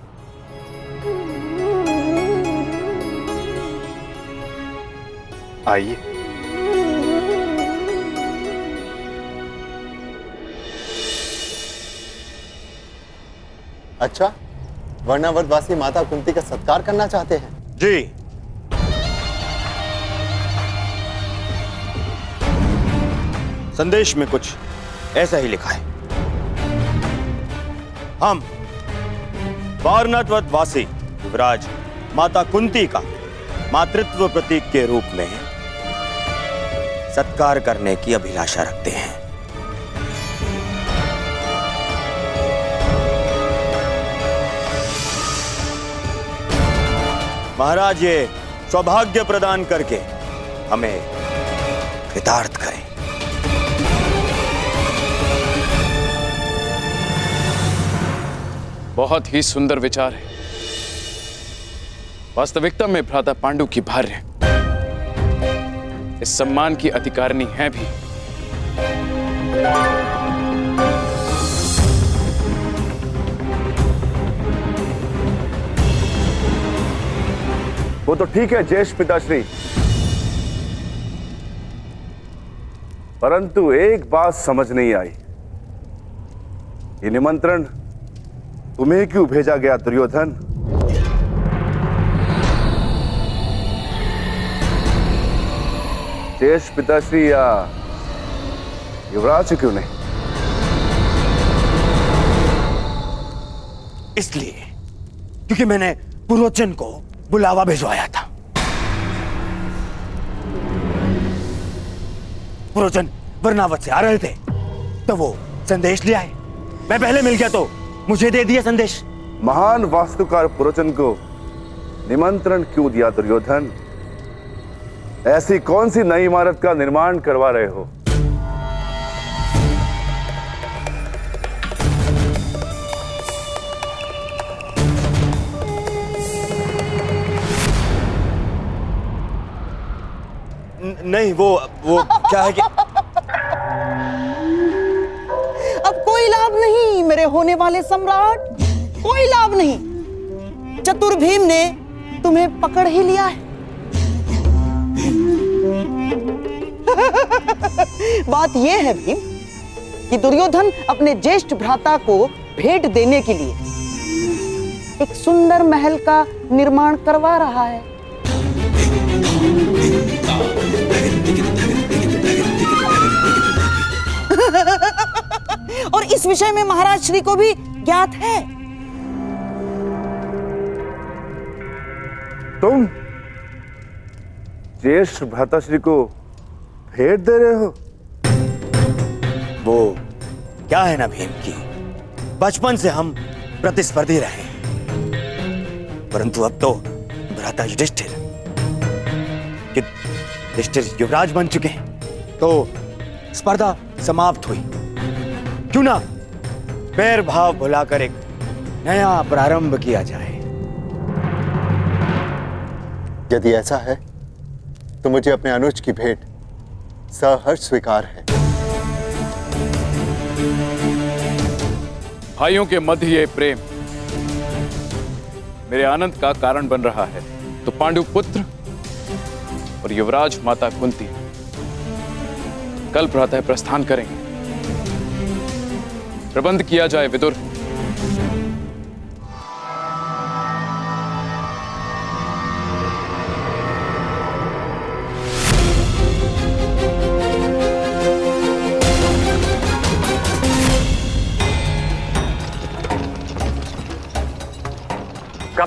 आइए। अच्छा, वर्णावतवासी माता कुंती का सत्कार करना चाहते हैं? जी। संदेश में कुछ ऐसा ही लिखा है। हम वारणावत वासी युवराज माता कुंती का मातृत्व प्रतीक के रूप में सत्कार करने की अभिलाषा रखते हैं। महाराज ये सौभाग्य प्रदान करके हमें कृतार्थ करें। बहुत ही सुंदर विचार है। वास्तविकता में भ्राता पांडु की भार्य इस सम्मान की अधिकारिणी है भी। वो तो ठीक है ज्येष्ठ पिताश्री, परंतु एक बात समझ नहीं आई। ये निमंत्रण तुम्हें क्यों भेजा गया दुर्योधन? ज्येष्ठ पिताश्री या युवराज क्यों नहीं? इसलिए क्योंकि मैंने पुरोचन को बुलावा भिजवाया था। पुरोचन वर्णावत से आ रहे थे तो वो संदेश ले आए। मैं पहले मिल गया तो मुझे दे दिया संदेश। महान वास्तुकार पुरोचन को निमंत्रण क्यों दिया दुर्योधन? ऐसी कौन सी नई इमारत का निर्माण करवा रहे हो? नहीं, वो क्या है कि अब कोई लाभ नहीं मेरे होने वाले सम्राट, कोई लाभ नहीं। चतुर भीम ने तुम्हें पकड़ ही लिया है। बात यह है भीम कि दुर्योधन अपने ज्येष्ठ भ्राता को भेंट देने के लिए एक सुंदर महल का निर्माण करवा रहा है। और इस विषय में महाराज श्री को भी ज्ञात है। तुम ज्येष्ठ भ्राताश्री को भेंट दे रहे हो? वो क्या है ना भीम की, बचपन से हम प्रतिस्पर्धी रहे, परंतु अब तो भ्राता युधिष्ठिर युवराज बन चुके हैं तो स्पर्धा समाप्त हुई। क्यों ना बैर भाव भुलाकर एक नया प्रारंभ किया जाए। यदि ऐसा है तो मुझे अपने अनुज की भेंट सहर्ष स्वीकार है। भाइयों के मध्य ये प्रेम मेरे आनंद का कारण बन रहा है, तो पांडु पुत्र और युवराज माता कुंती कल प्रातः प्रस्थान करेंगे। प्रबंध किया जाए विदुर।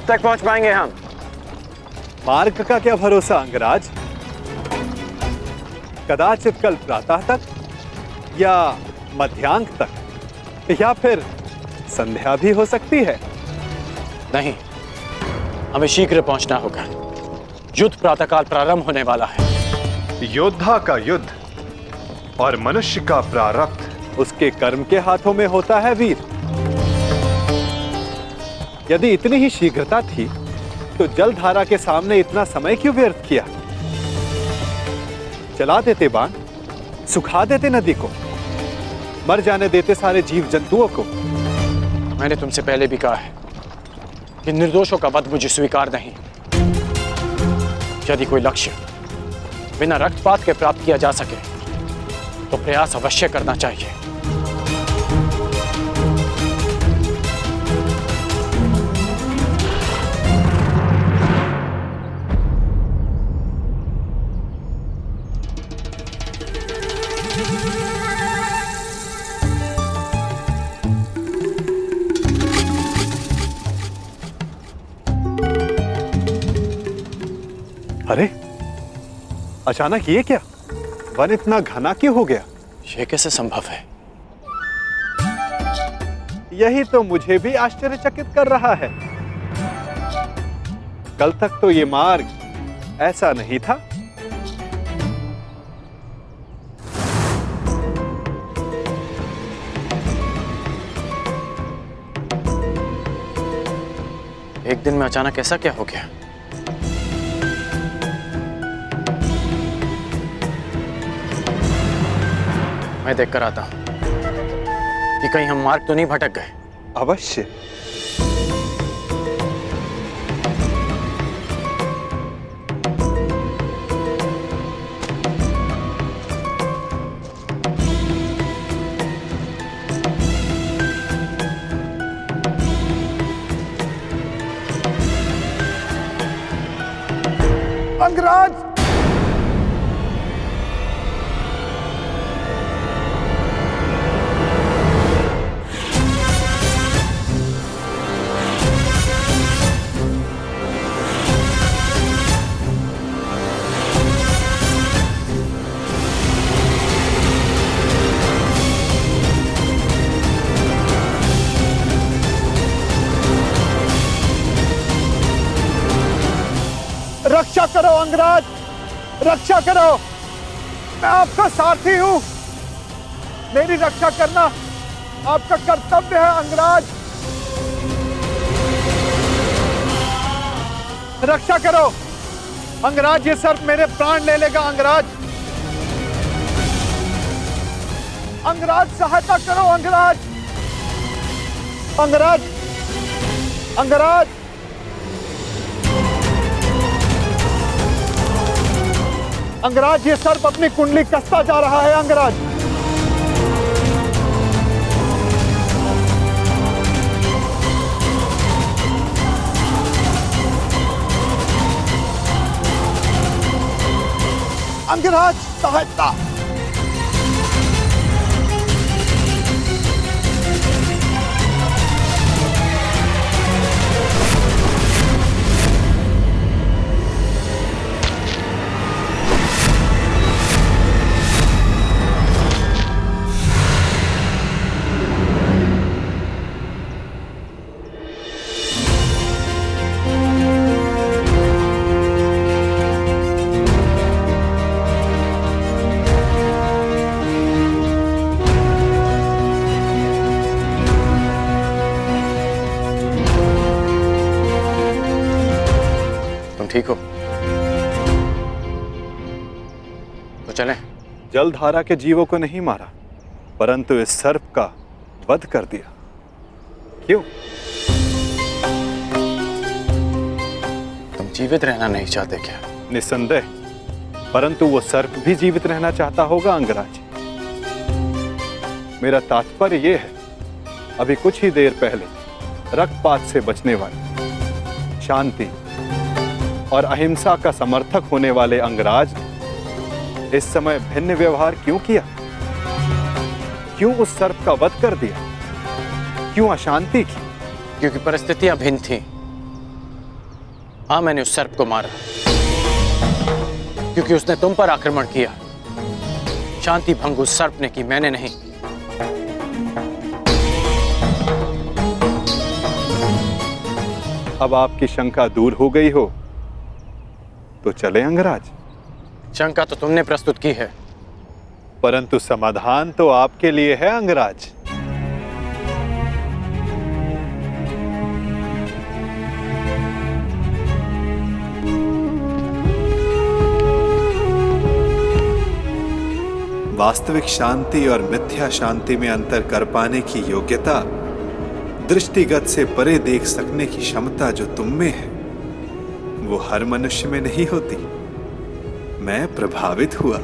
कब तक पहुंच पाएंगे हम? मार्ग का क्या भरोसा अंगराज? कदाचित कल प्रातः तक या मध्यांक तक या फिर संध्या भी हो सकती है। नहीं, हमें शीघ्र पहुंचना होगा। युद्ध प्रातःकाल प्रारंभ होने वाला है। योद्धा का युद्ध और मनुष्य का प्रारब्ध उसके कर्म के हाथों में होता है वीर। यदि इतनी ही शीघ्रता थी तो जलधारा के सामने इतना समय क्यों व्यर्थ किया? चला देते बाण, सुखा देते नदी को, मर जाने देते सारे जीव जंतुओं को। मैंने तुमसे पहले भी कहा है कि निर्दोषों का वध मुझे स्वीकार नहीं। यदि कोई लक्ष्य बिना रक्तपात के प्राप्त किया जा सके तो प्रयास अवश्य करना चाहिए। अरे अचानक ये क्या? वन इतना घना क्यों हो गया? यह कैसे संभव है? यही तो मुझे भी आश्चर्यचकित कर रहा है। कल तक तो ये मार्ग ऐसा नहीं था। एक दिन में अचानक ऐसा क्या हो गया? मैं देखकर आता हूं कि कहीं हम मार्ग तो नहीं भटक गए। अवश्य। अंगराज! रक्षा करो अंगराज, रक्षा करो। मैं आपका सारथी हूं। मेरी रक्षा करना आपका कर्तव्य है अंगराज। रक्षा करो अंगराज, ये सर्प मेरे प्राण ले लेगा। अंगराज, अंगराज सहायता करो अंगराज। अंगराज, अंगराज, अंगराज, ये सर्प अपनी कुंडली कसता जा रहा है। अंगराज, अंगराज सहायता। ठीक हो तो चलें। जलधारा के जीवों को नहीं मारा, परंतु इस सर्प का वध कर दिया। क्यों? तुम जीवित रहना नहीं चाहते क्या? निस्संदेह, परंतु वो सर्प भी जीवित रहना चाहता होगा अंगराज। मेरा तात्पर्य ये है, अभी कुछ ही देर पहले रक्तपात से बचने वाले, शांति और अहिंसा का समर्थक होने वाले अंगराज ने इस समय भिन्न व्यवहार क्यों किया? क्यों उस सर्प का वध कर दिया? क्यों अशांति की? क्योंकि परिस्थितियां भिन्न थीं। हाँ, मैंने उस सर्प को मारा क्योंकि उसने तुम पर आक्रमण किया। शांति भंग उस सर्प ने की, मैंने नहीं। अब आपकी शंका दूर हो गई हो तो चले अंगराज। शंका तो तुमने प्रस्तुत की है, परंतु समाधान तो आपके लिए है अंगराज। वास्तविक शांति और मिथ्या शांति में अंतर कर पाने की योग्यता, दृष्टिगत से परे देख सकने की क्षमता जो तुम में है, वो हर मनुष्य में नहीं होती। मैं प्रभावित हुआ।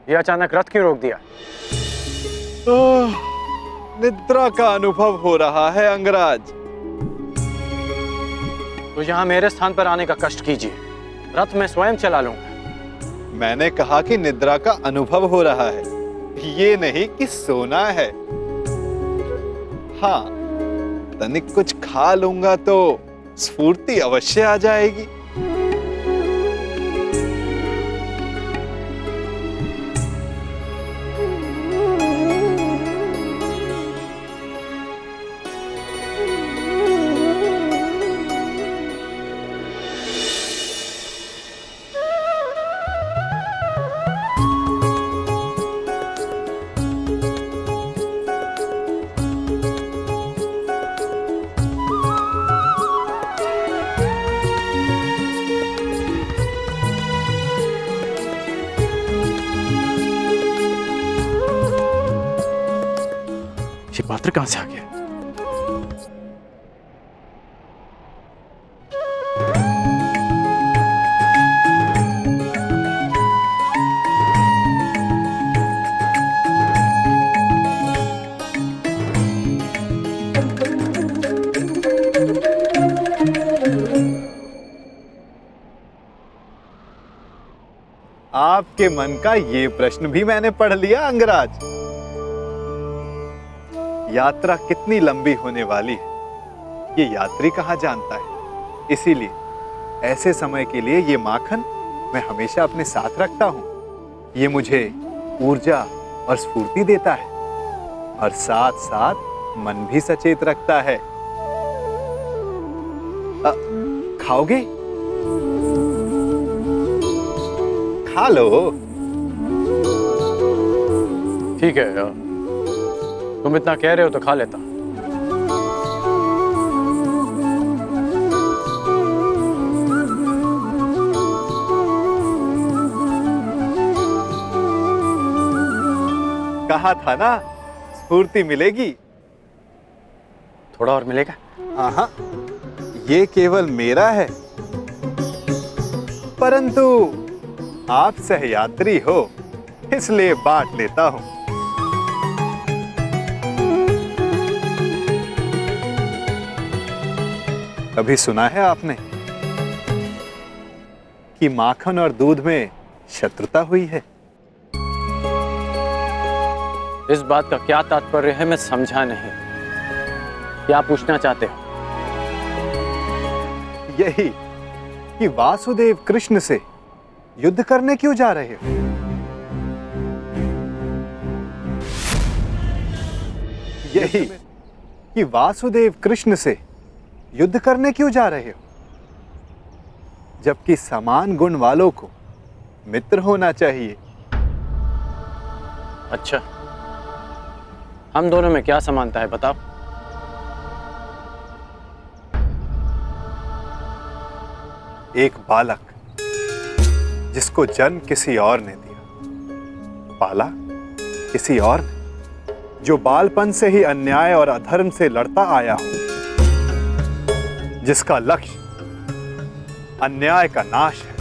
ये अचानक रथ क्यों रोक दिया? निद्रा का अनुभव हो रहा है अंगराज। तो यहां मेरे स्थान पर आने का कष्ट कीजिए, रथ मैं स्वयं चला लूंगा। मैंने कहा कि निद्रा का अनुभव हो रहा है, ये नहीं कि सोना है। हाँ, तनिक कुछ खा लूंगा तो स्फूर्ति अवश्य आ जाएगी। ये पात्र कहां से आ गया? आपके मन का ये प्रश्न भी मैंने पढ़ लिया अंगराज। यात्रा कितनी लंबी होने वाली है, ये यात्री कहाँ जानता है। इसीलिए ऐसे समय के लिए ये माखन मैं हमेशा अपने साथ रखता हूँ। ये मुझे ऊर्जा और स्फूर्ति देता है और साथ साथ मन भी सचेत रखता है। खाओगे? खा लो। ठीक है, तुम इतना कह रहे हो तो खा लेता। कहा था ना, स्फूर्ति मिलेगी। थोड़ा और मिलेगा? हाँ, ये केवल मेरा है, परंतु आप सहयात्री हो इसलिए बांट लेता हूं। कभी सुना है आपने कि माखन और दूध में शत्रुता हुई है? इस बात का क्या तात्पर्य है, मैं समझा नहीं। क्या पूछना चाहते हो? यही कि वासुदेव कृष्ण से युद्ध करने क्यों जा रहे हो? यही कि वासुदेव कृष्ण से युद्ध करने क्यों जा रहे हो, जबकि समान गुण वालों को मित्र होना चाहिए। अच्छा, हम दोनों में क्या समानता है बताओ? एक बालक जिसको जन्म किसी और ने दिया, पाला किसी और ने, जो बालपन से ही अन्याय और अधर्म से लड़ता आया हो, जिसका लक्ष्य अन्याय का नाश है,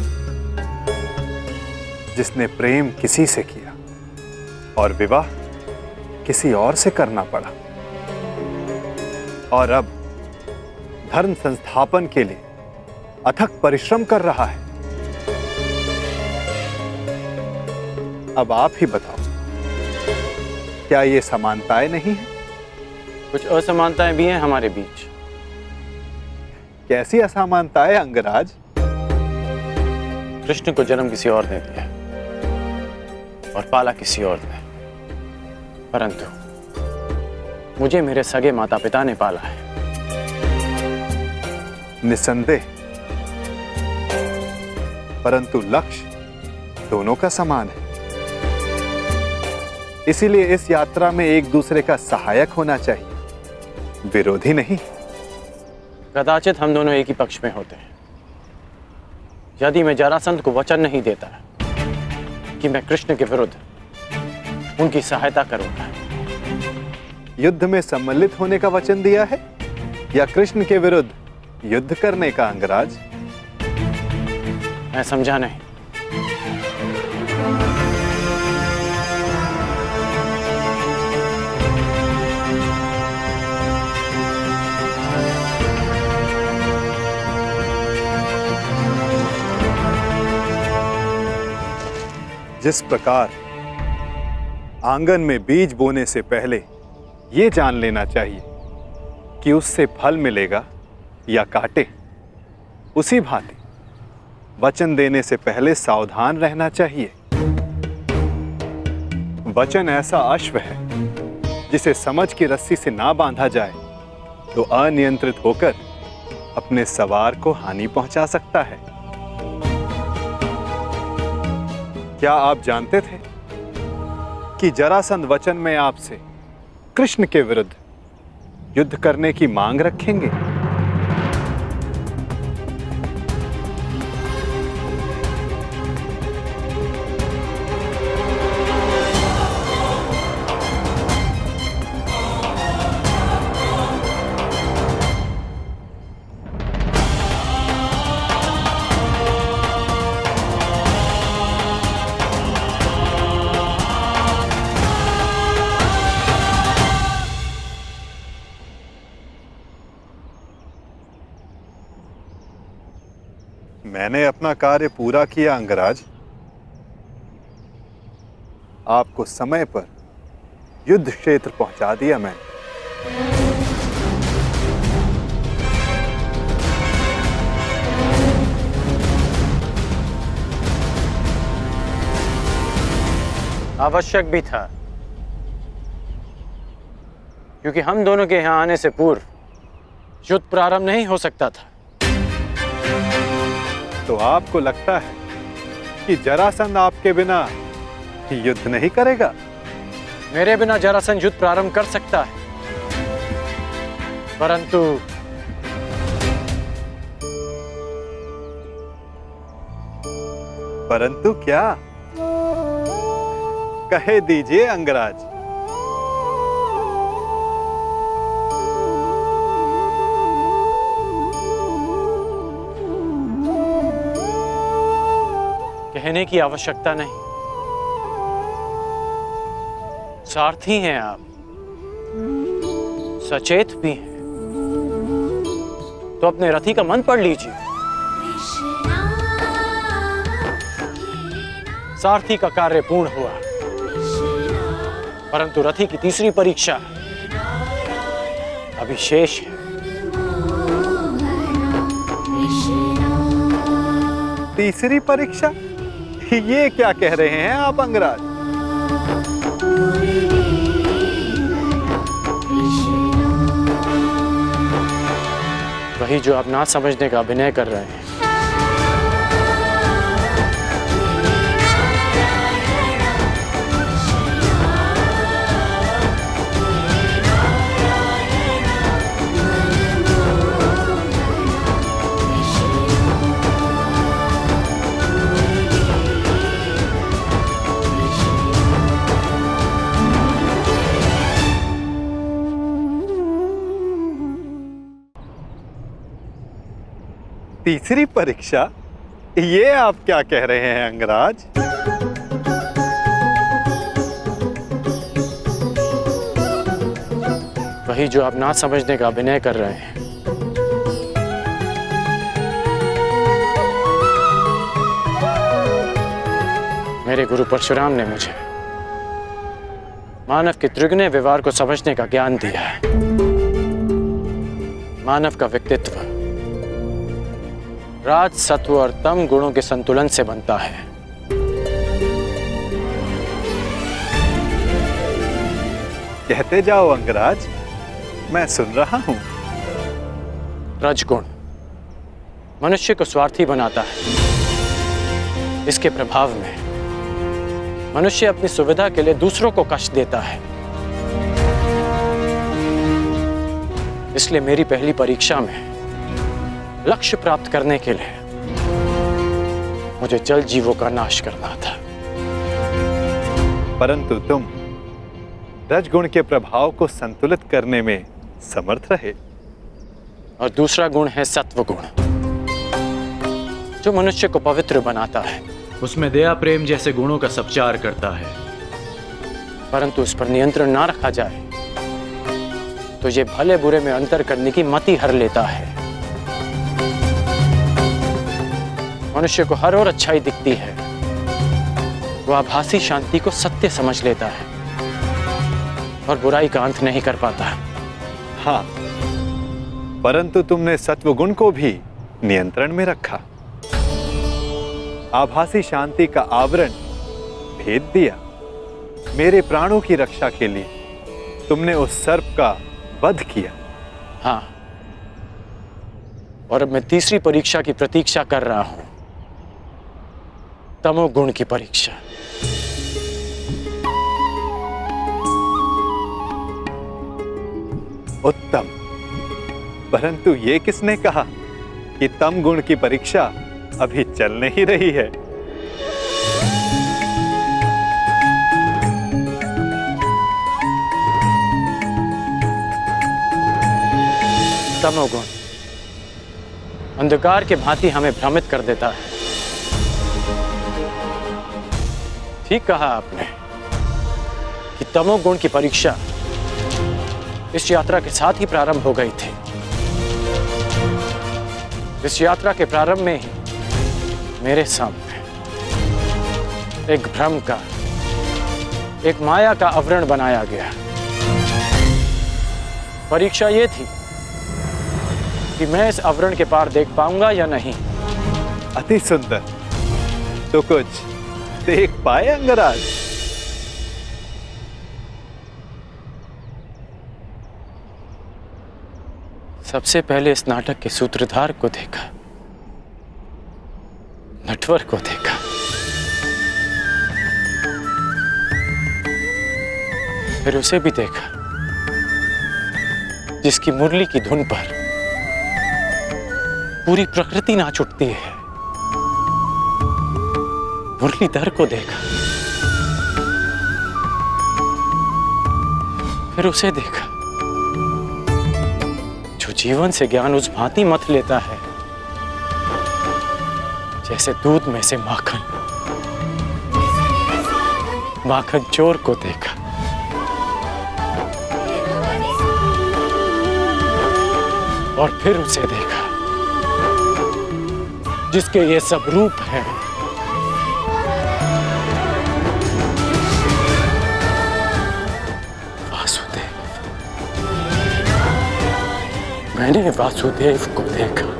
जिसने प्रेम किसी से किया और विवाह किसी और से करना पड़ा, और अब धर्म संस्थापन के लिए अथक परिश्रम कर रहा है। अब आप ही बताओ, क्या ये समानताएं नहीं है? कुछ असमानताएं भी हैं हमारे बीच। कैसी असमानताएं अंगराज? कृष्ण को जन्म किसी और ने दिया और पाला किसी और ने, परंतु मुझे मेरे सगे माता पिता ने पाला है। निसंदेह, परंतु लक्ष्य दोनों का समान है। इसीलिए इस यात्रा में एक दूसरे का सहायक होना चाहिए, विरोधी नहीं। कदाचित हम दोनों एक ही पक्ष में होते हैं। यदि मैं जरासंध को वचन नहीं देता कि मैं कृष्ण के विरुद्ध उनकी सहायता करूंगा। युद्ध में सम्मिलित होने का वचन दिया है या कृष्ण के विरुद्ध युद्ध करने का अंगराज? मैं समझा नहीं। जिस प्रकार आंगन में बीज बोने से पहले यह जान लेना चाहिए कि उससे फल मिलेगा या कांटे, उसी भांति वचन देने से पहले सावधान रहना चाहिए। वचन ऐसा अश्व है जिसे समझ की रस्सी से ना बांधा जाए तो अनियंत्रित होकर अपने सवार को हानि पहुंचा सकता है। क्या आप जानते थे कि जरासंध वचन में आपसे कृष्ण के विरुद्ध युद्ध करने की मांग रखेंगे? मैंने अपना कार्य पूरा किया अंगराज। आपको समय पर युद्ध क्षेत्र पहुंचा दिया मैंने। आवश्यक भी था, क्योंकि हम दोनों के यहां आने से पूर्व युद्ध प्रारंभ नहीं हो सकता था। तो आपको लगता है कि जरासंध आपके बिना युद्ध नहीं करेगा? मेरे बिना जरासंध युद्ध प्रारंभ कर सकता है, परंतु क्या? कहे दीजिए अंगराज। कहने की आवश्यकता नहीं। सारथी हैं आप, सचेत भी हैं, तो अपने रथी का मन पढ़ लीजिए। सारथी का कार्य पूर्ण हुआ, परंतु रथी की तीसरी परीक्षा अभी शेष है। तीसरी परीक्षा? ये क्या कह रहे हैं आप अंगराज? वही जो आप ना समझने का अभिनय कर रहे हैं। तीसरी परीक्षा? ये आप क्या कह रहे हैं अंगराज? वही जो आप ना समझने का अभिनय कर रहे हैं। मेरे गुरु परशुराम ने मुझे मानव के त्रिगुण व्यवहार को समझने का ज्ञान दिया है। मानव का व्यक्तित्व राज, सत्व और तम गुणों के संतुलन से बनता है। कहते जाओ अंगराज, मैं सुन रहा हूं। रजगुण मनुष्य को स्वार्थी बनाता है। इसके प्रभाव में मनुष्य अपनी सुविधा के लिए दूसरों को कष्ट देता है। इसलिए मेरी पहली परीक्षा में लक्ष्य प्राप्त करने के लिए मुझे जल जीवों का नाश करना था। परंतु तुम रजगुण के प्रभाव को संतुलित करने में समर्थ रहे। और दूसरा गुण है सत्व गुण, जो मनुष्य को पवित्र बनाता है। उसमें दया प्रेम जैसे गुणों का संचार करता है। परंतु उस पर नियंत्रण ना रखा जाए तो ये भले बुरे में अंतर करने की मति हर लेता है। मनुष्य को हर ओर अच्छाई दिखती है, वो आभासी शांति को सत्य समझ लेता है और बुराई का अंत नहीं कर पाता। हाँ, परंतु तुमने सत्वगुण को भी नियंत्रण में रखा। आभासी शांति का आवरण भेद दिया। मेरे प्राणों की रक्षा के लिए तुमने उस सर्प का वध किया। हाँ, और अब मैं तीसरी परीक्षा की प्रतीक्षा कर रहा हूं, तमोगुण की परीक्षा। उत्तम, परंतु ये किसने कहा कि तम गुण की परीक्षा अभी चल नहीं रही है? तमोगुण अंधकार के भांति हमें भ्रमित कर देता है। ठीक कहा आपने कि तमोगुण की परीक्षा इस यात्रा के साथ ही प्रारंभ हो गई थी। इस यात्रा के प्रारंभ में ही मेरे सामने एक भ्रम का, एक माया का आवरण बनाया गया। परीक्षा यह थी कि मैं इस आवरण के पार देख पाऊंगा या नहीं। अति सुंदर, तो कुछ देख पाए अंगराज? सबसे पहले इस नाटक के सूत्रधार को देखा, नटवर को देखा। फिर उसे भी देखा जिसकी मुरली की धुन पर पूरी प्रकृति नाच उठती है। मुरलीधर को देखा, फिर उसे देखा जो जीवन से ज्ञान उस भांति मथ लेता है जैसे दूध में से माखन। माखन चोर को देखा, और फिर उसे देखा जिसके ये सब रूप हैं। वासुदेव। मैंने वासुदेव को देखा।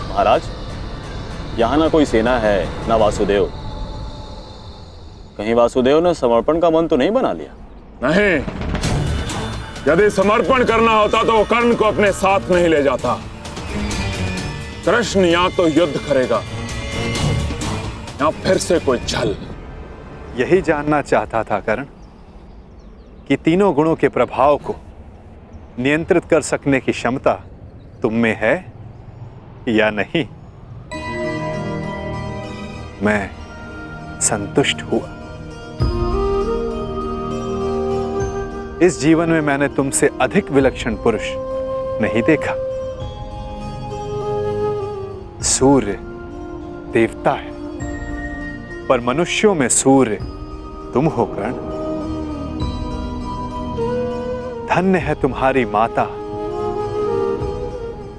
महाराज, यहाँ ना कोई सेना है ना वासुदेव। कहीं वासुदेव ने समर्पण का मन तो नहीं बना लिया? नहीं, यदि समर्पण करना होता तो वो कर्ण को अपने साथ नहीं ले जाता। कृष्ण या तो युद्ध करेगा या फिर से कोई छल। यही जानना चाहता था कर्ण कि तीनों गुणों के प्रभाव को नियंत्रित कर सकने की क्षमता तुम में है या नहीं। मैं संतुष्ट हुआ। इस जीवन में मैंने तुमसे अधिक विलक्षण पुरुष नहीं देखा। सूर्य देवता है, पर मनुष्यों में सूर्य तुम हो कर्ण। धन्य है तुम्हारी माता,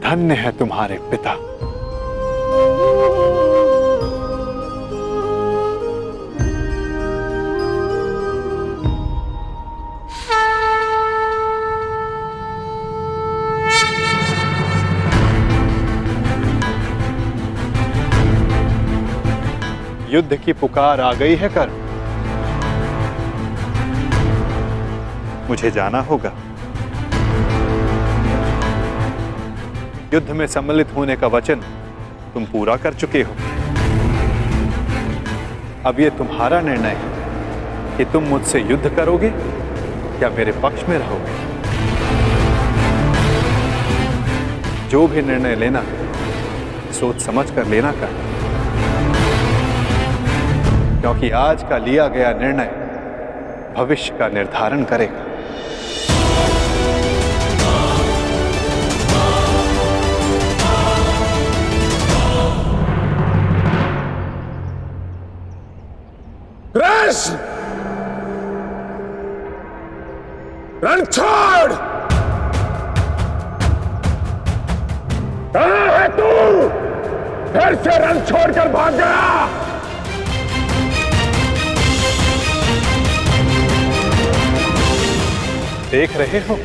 धन्य है तुम्हारे पिता। युद्ध की पुकार आ गई है कर्ण। मुझे जाना होगा। युद्ध में सम्मिलित होने का वचन तुम पूरा कर चुके हो। अब यह तुम्हारा निर्णय है कि तुम मुझसे युद्ध करोगे या मेरे पक्ष में रहोगे। जो भी निर्णय लेना सोच समझ कर लेना कर, क्योंकि आज का लिया गया निर्णय भविष्य का निर्धारण करेगा। कृष्ण, रण छोड़। कहाँ है तू? फिर से रण छोड़कर भाग गया। देख रहे हो,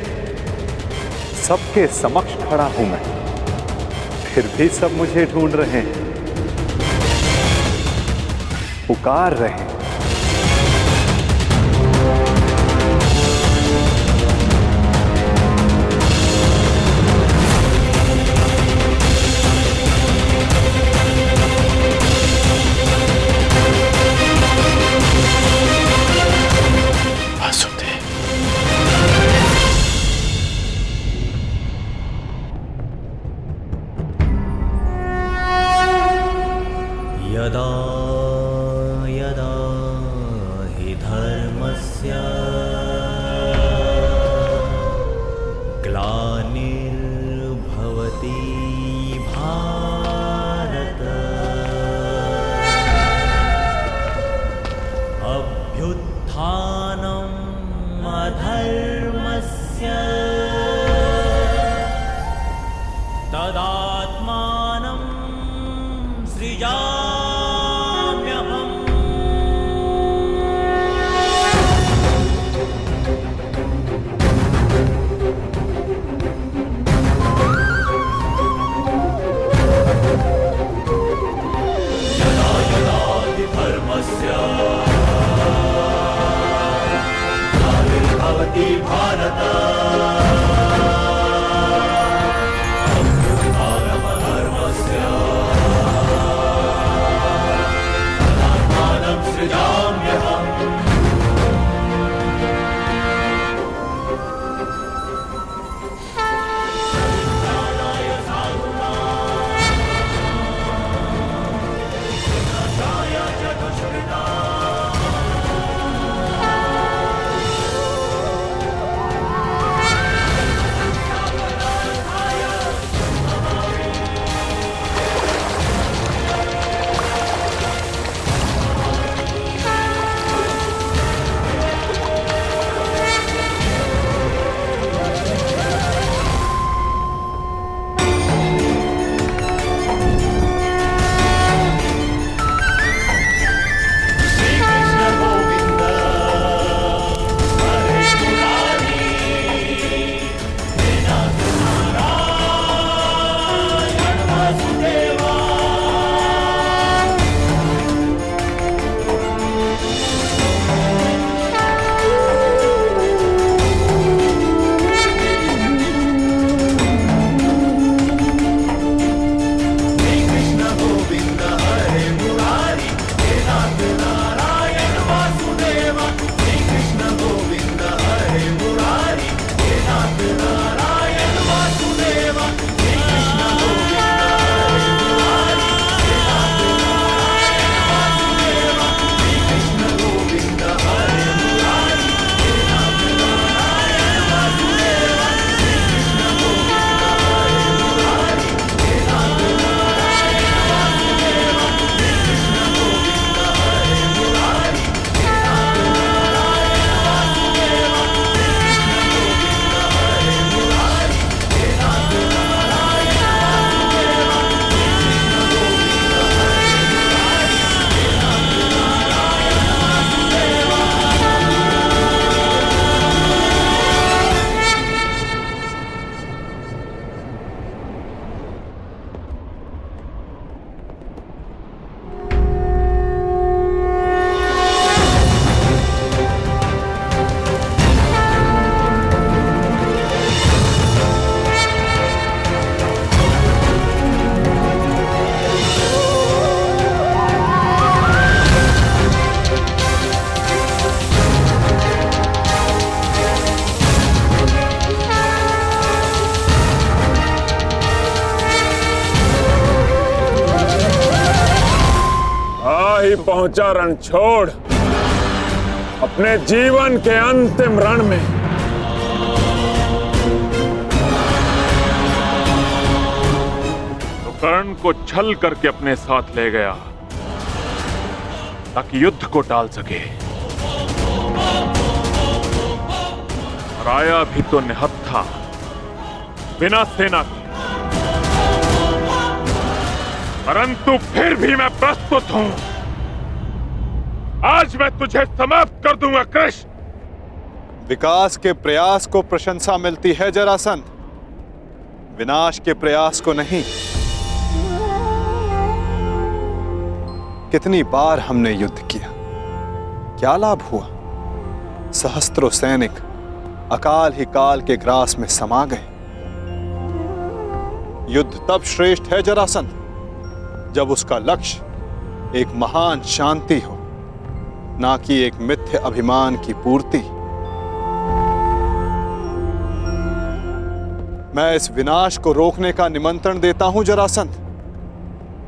सबके समक्ष खड़ा हूं मैं, फिर भी सब मुझे ढूंढ रहे हैं, पुकार रहे हैं। यदा यदा हि धर्मस्य ग्लानिर्भवति भारत अभ्युत्थानम् अधर्मस्य तदात्मानं सृजाम्यहम्। यदा यदा हि धर्मस्य ग्लानिर्भवति भारत आई पहुंचा रण छोड़ अपने जीवन के अंतिम रण में। तो कर्ण को छल करके अपने साथ ले गया ताकि युद्ध को टाल सके, और आया भी तो निहत्था बिना सेना के। परंतु फिर भी मैं प्रस्तुत हूं। आज मैं तुझे समाप्त कर दूंगा कृष्ण। विकास के प्रयास को प्रशंसा मिलती है जरासंध, विनाश के प्रयास को नहीं। कितनी बार हमने युद्ध किया, क्या लाभ हुआ? सहस्त्रों सैनिक अकाल ही काल के ग्रास में समा गए। युद्ध तब श्रेष्ठ है जरासंध जब उसका लक्ष्य एक महान शांति हो, ना कि एक मिथ्य अभिमान की पूर्ति। मैं इस विनाश को रोकने का निमंत्रण देता हूं जरासंध,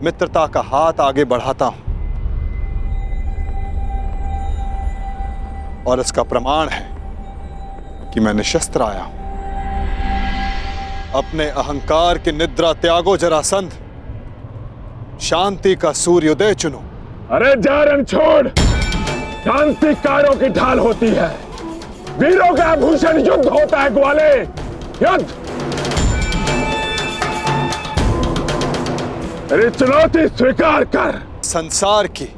मित्रता का हाथ आगे बढ़ाता हूं, और इसका प्रमाण है कि मैं निशस्त्र आया हूं। अपने अहंकार की निद्रा त्यागो जरासंध, शांति का सूर्योदय चुनो। अरे जा रण छोड़, शांति कायरों की ढाल होती है, वीरों का आभूषण युद्ध होता है ग्वाले, युद्ध। अरे चुनौती स्वीकार कर। संसार की,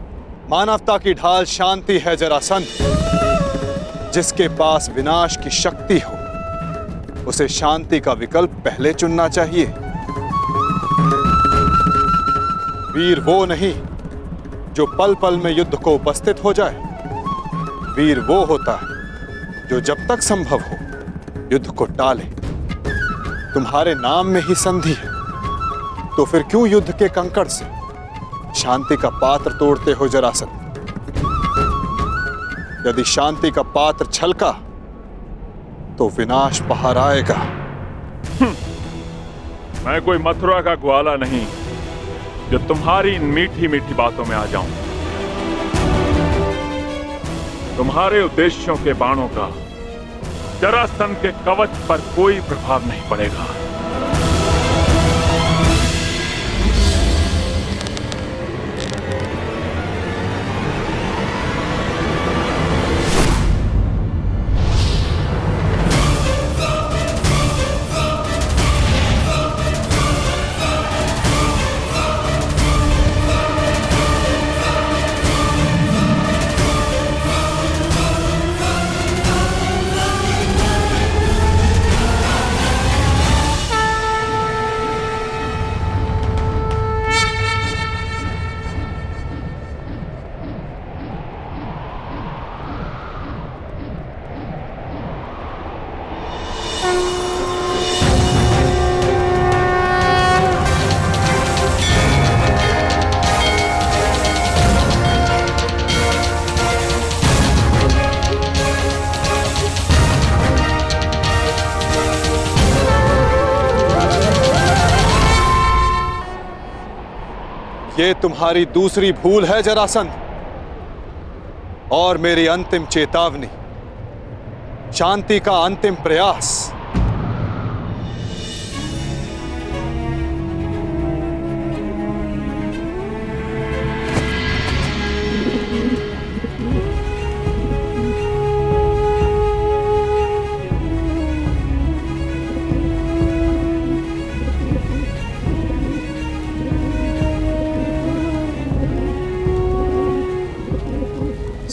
मानवता की ढाल शांति है जरासंध। जिसके पास विनाश की शक्ति हो उसे शांति का विकल्प पहले चुनना चाहिए। वीर वो नहीं जो पल पल में युद्ध को उपस्थित हो जाए, वीर वो होता है जो जब तक संभव हो युद्ध को टाले। तुम्हारे नाम में ही संधि है, तो फिर क्यों युद्ध के कंकड़ से शांति का पात्र तोड़ते हो जरासंध? यदि शांति का पात्र छलका तो विनाश बाहर आएगा। मैं कोई मथुरा का ग्वाला नहीं जो तुम्हारी इन मीठी मीठी बातों में आ जाऊं। तुम्हारे उद्देश्यों के बाणों का जरासंध के कवच पर कोई प्रभाव नहीं पड़ेगा। ये तुम्हारी दूसरी भूल है जरासंध, और मेरी अंतिम चेतावनी, शांति का अंतिम प्रयास।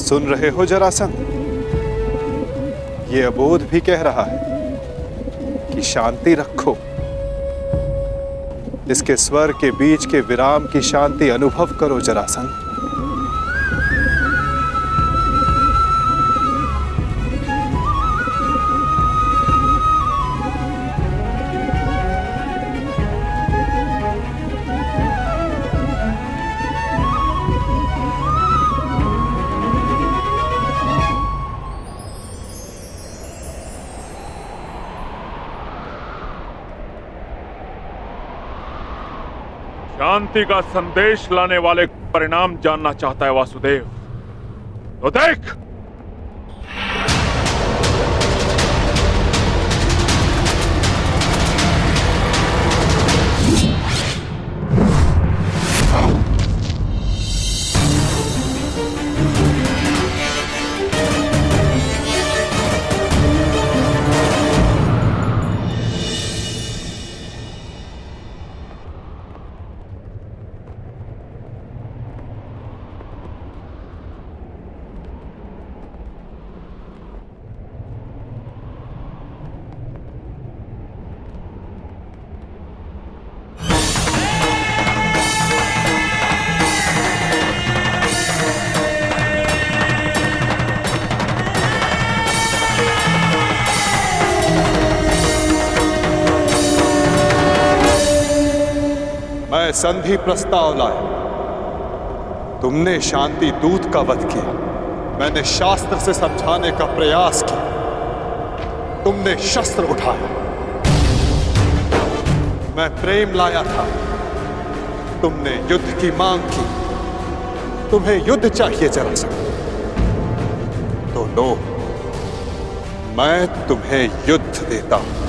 सुन रहे हो जरासंध? ये अबोध भी कह रहा है कि शांति रखो। इसके स्वर के बीच के विराम की शांति अनुभव करो जरासंध। शांति का संदेश लाने वाले परिणाम जानना चाहता है वासुदेव, तो देख। मैं संधि प्रस्ताव लाया। तुमने शांति दूत का वध किया, मैंने शास्त्र से समझाने का प्रयास किया, तुमने शस्त्र उठाया। मैं प्रेम लाया था, तुमने युद्ध की मांग की। तुम्हें युद्ध चाहिए जरासंध, तो लो, मैं तुम्हें युद्ध देता हूं।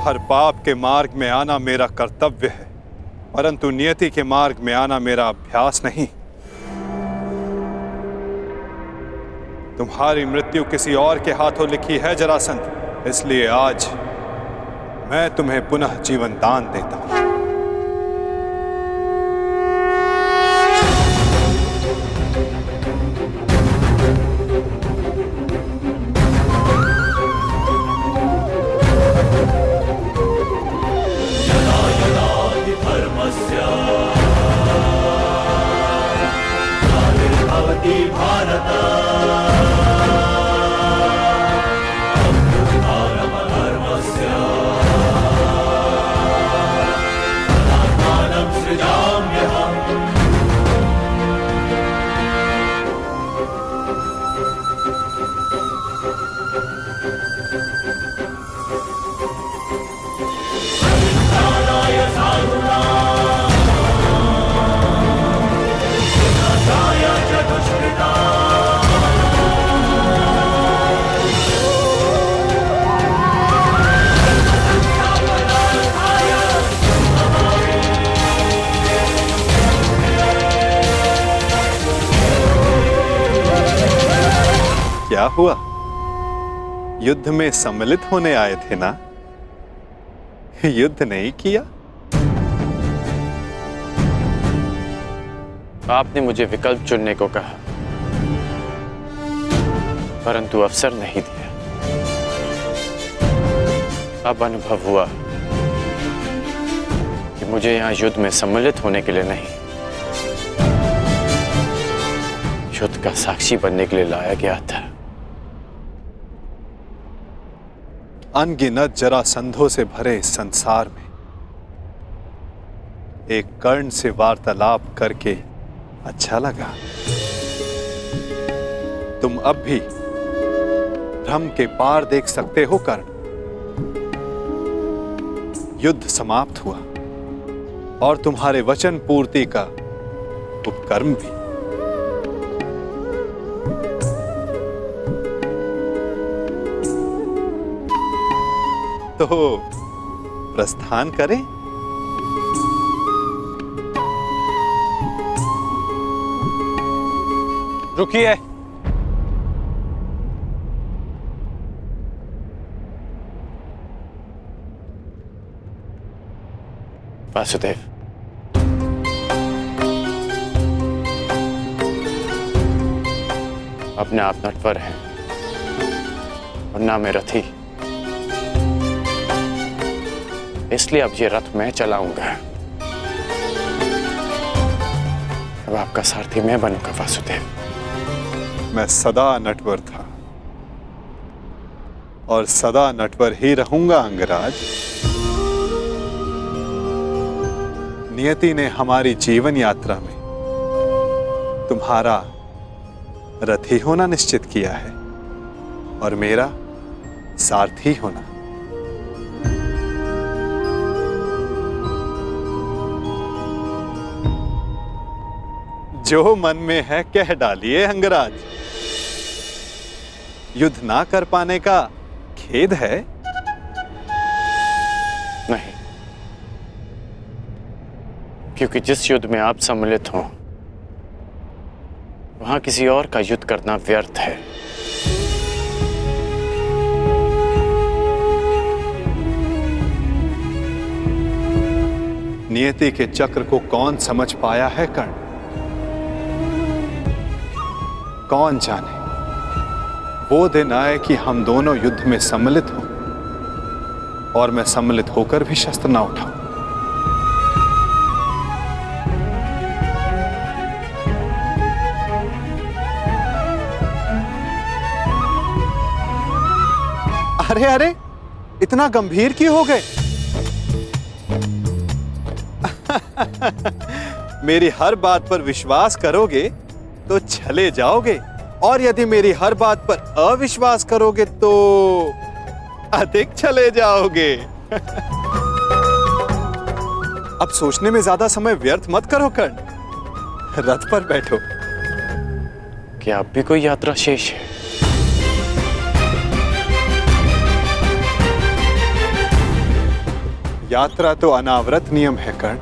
हर पाप के मार्ग में आना मेरा कर्तव्य है, परंतु नियति के मार्ग में आना मेरा अभ्यास नहीं। तुम्हारी मृत्यु किसी और के हाथों लिखी है जरासंध, इसलिए आज मैं तुम्हें पुनः जीवन दान देता हूं। क्या हुआ? युद्ध में सम्मिलित होने आए थे ना? युद्ध नहीं किया? आपने मुझे विकल्प चुनने को कहा, परंतु अवसर नहीं दिया। अब अनुभव हुआ कि मुझे यहां युद्ध में सम्मिलित होने के लिए नहीं, युद्ध का साक्षी बनने के लिए लाया गया था। अनगिनत जरासंधों से भरे इस संसार में एक कर्ण से वार्तालाप करके अच्छा लगा। तुम अब भी भ्रम के पार देख सकते हो कर्ण। युद्ध समाप्त हुआ और तुम्हारे वचन पूर्ति का उपकर्म भी। तो प्रस्थान करें? रुकिए। वासुदेव, अपने आप नटवर हैं और ना मैं रथी, इसलिए अब ये रथ मैं चलाऊंगा। अब आपका सारथी मैं बनूंगा वासुदेव। मैं सदा नटवर था और सदा नटवर ही रहूंगा अंगराज। नियति ने हमारी जीवन यात्रा में तुम्हारा रथी होना निश्चित किया है और मेरा सारथी होना। जो मन में है कह डालिए अंगराज। युद्ध ना कर पाने का खेद है? नहीं, क्योंकि जिस युद्ध में आप सम्मिलित हों वहां किसी और का युद्ध करना व्यर्थ है। नियति के चक्र को कौन समझ पाया है कर्ण? कौन जाने वो दिन आए कि हम दोनों युद्ध में सम्मिलित हों और मैं सम्मिलित होकर भी शस्त्र ना उठाऊं। अरे अरे, इतना गंभीर क्यों हो गए? मेरी हर बात पर विश्वास करोगे तो चले जाओगे, और यदि मेरी हर बात पर अविश्वास करोगे तो अधिक चले जाओगे। अब सोचने में ज्यादा समय व्यर्थ मत करो कर्ण, रथ पर बैठो। क्या अब भी कोई यात्रा शेष है? यात्रा तो अनावृत नियम है कर्ण।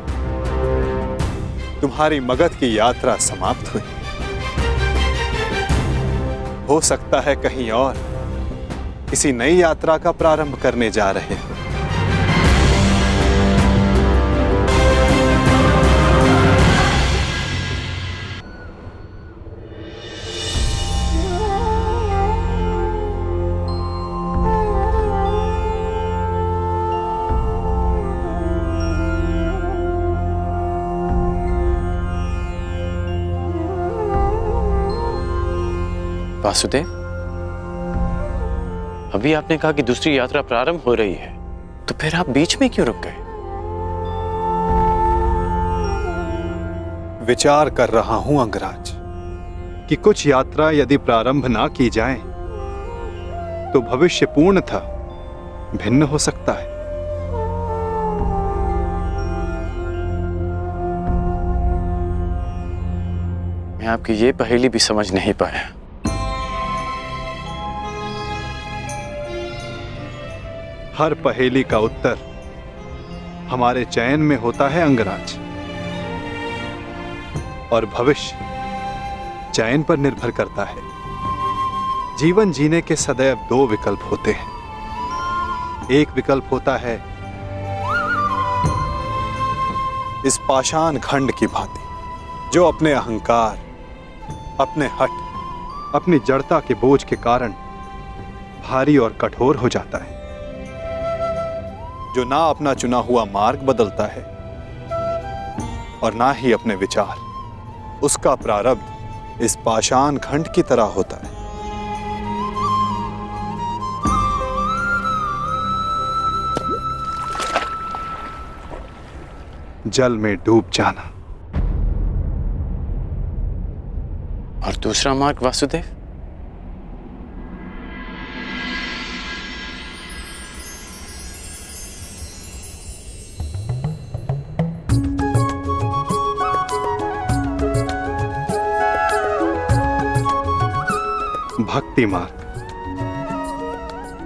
तुम्हारी मगध की यात्रा समाप्त हुई, हो सकता है कहीं और किसी नई यात्रा का प्रारंभ करने जा रहे हो। वासुदेव, अभी आपने कहा कि दूसरी यात्रा प्रारंभ हो रही है, तो फिर आप बीच में क्यों रुक गए? विचार कर रहा हूं अंगराज कि कुछ यात्रा यदि प्रारंभ ना की जाए तो भविष्य पूर्णतः भिन्न हो सकता है। मैं आपकी ये पहेली भी समझ नहीं पाया। हर पहेली का उत्तर हमारे चयन में होता है अंगराज, और भविष्य चयन पर निर्भर करता है। जीवन जीने के सदैव दो विकल्प होते हैं। एक विकल्प होता है इस पाषाण खंड की भांति, जो अपने अहंकार, अपने हठ, अपनी जड़ता के बोझ के कारण भारी और कठोर हो जाता है, जो ना अपना चुना हुआ मार्ग बदलता है और ना ही अपने विचार। उसका प्रारब्ध इस पाषाण खंड की तरह होता है। जल में डूब जाना। और दूसरा मार्ग वासुदेव? भक्ति मार्ग,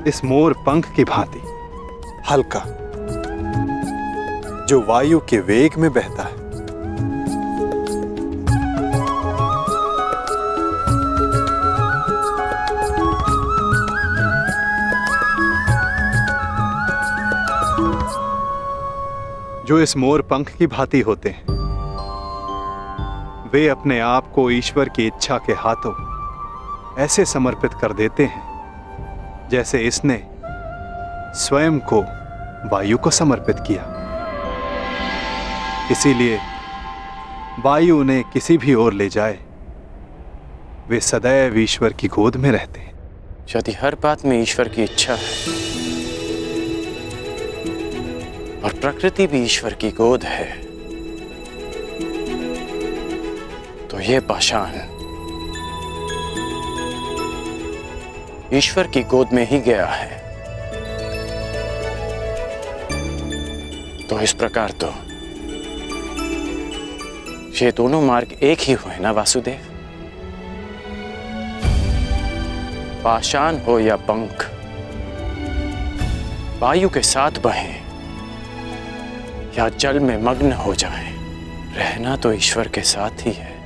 इस मोर पंख की भांति हल्का, जो वायु के वेग में बहता है। जो इस मोर पंख की भांति होते हैं, वे अपने आप को ईश्वर की इच्छा के हाथों ऐसे समर्पित कर देते हैं जैसे इसने स्वयं को वायु को समर्पित किया। इसीलिए वायु उन्हें किसी भी ओर ले जाए, वे सदैव ईश्वर की गोद में रहते हैं। यदि हर बात में ईश्वर की इच्छा है और प्रकृति भी ईश्वर की गोद है, तो ये पाषाण ईश्वर की गोद में ही गया है। तो इस प्रकार तो ये दोनों मार्ग एक ही हुए ना वासुदेव? पाषाण हो या पंख, वायु के साथ बहें या जल में मग्न हो जाएं, रहना तो ईश्वर के साथ ही है।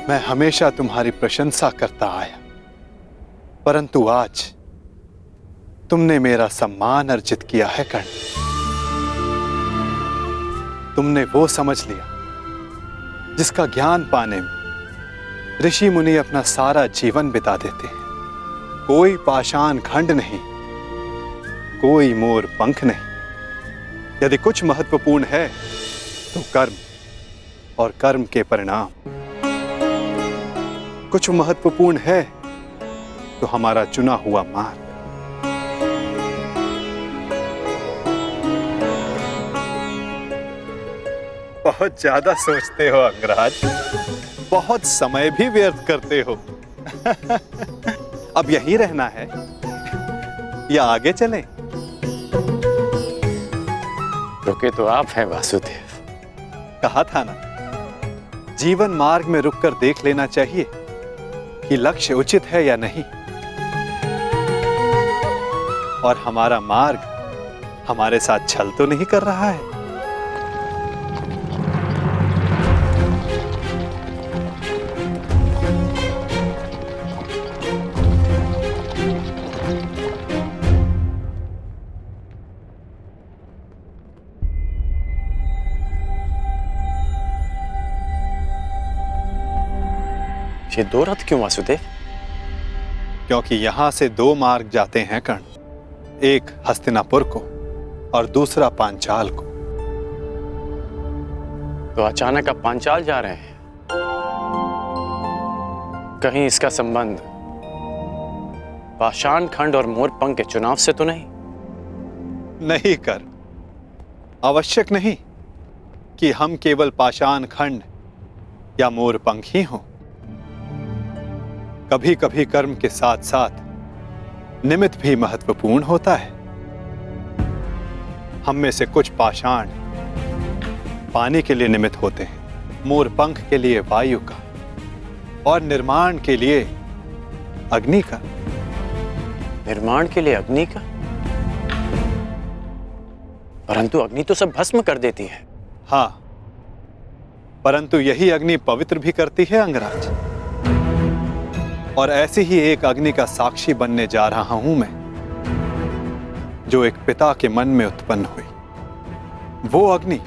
मैं हमेशा तुम्हारी प्रशंसा करता आया, परंतु आज तुमने मेरा सम्मान अर्जित किया है कर्ण। तुमने वो समझ लिया जिसका ज्ञान पाने में ऋषि मुनि अपना सारा जीवन बिता देते हैं। कोई पाषाण खंड नहीं, कोई मोर पंख नहीं। यदि कुछ महत्वपूर्ण है तो कर्म और कर्म के परिणाम। कुछ महत्वपूर्ण है तो हमारा चुना हुआ मार्ग। बहुत ज्यादा सोचते हो अंगराज, बहुत समय भी व्यर्थ करते हो। अब यहीं रहना है या आगे चलें? रुके तो आप हैं वासुदेव। कहा था ना, जीवन मार्ग में रुककर देख लेना चाहिए कि लक्ष्य उचित है या नहीं। और हमारा मार्ग हमारे साथ छल तो नहीं कर रहा है। ये दो रथ क्यों वासुदेव? क्योंकि यहां से दो मार्ग जाते हैं कर्ण, एक हस्तिनापुर को और दूसरा पांचाल को। तो अचानक आप पांचाल जा रहे हैं? कहीं इसका संबंध पाषाण खंड और मोरपंख के चुनाव से तो नहीं? नहीं कर, आवश्यक नहीं कि हम केवल पाषाण खंड या मोरपंख ही हों। कभी कभी कर्म के साथ साथ निमित्त भी महत्वपूर्ण होता है। हम में से कुछ पाषाण पानी के लिए निमित्त होते हैं, मोरपंख के लिए वायु का, और निर्माण के लिए अग्नि का। निर्माण के लिए अग्नि का? परंतु अग्नि तो सब भस्म कर देती है। हाँ, परंतु यही अग्नि पवित्र भी करती है अंगराज। और ऐसी ही एक अग्नि का साक्षी बनने जा रहा हूं मैं, जो एक पिता के मन में उत्पन्न हुई। वो अग्नि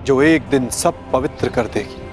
जो एक दिन सब पवित्र कर देगी।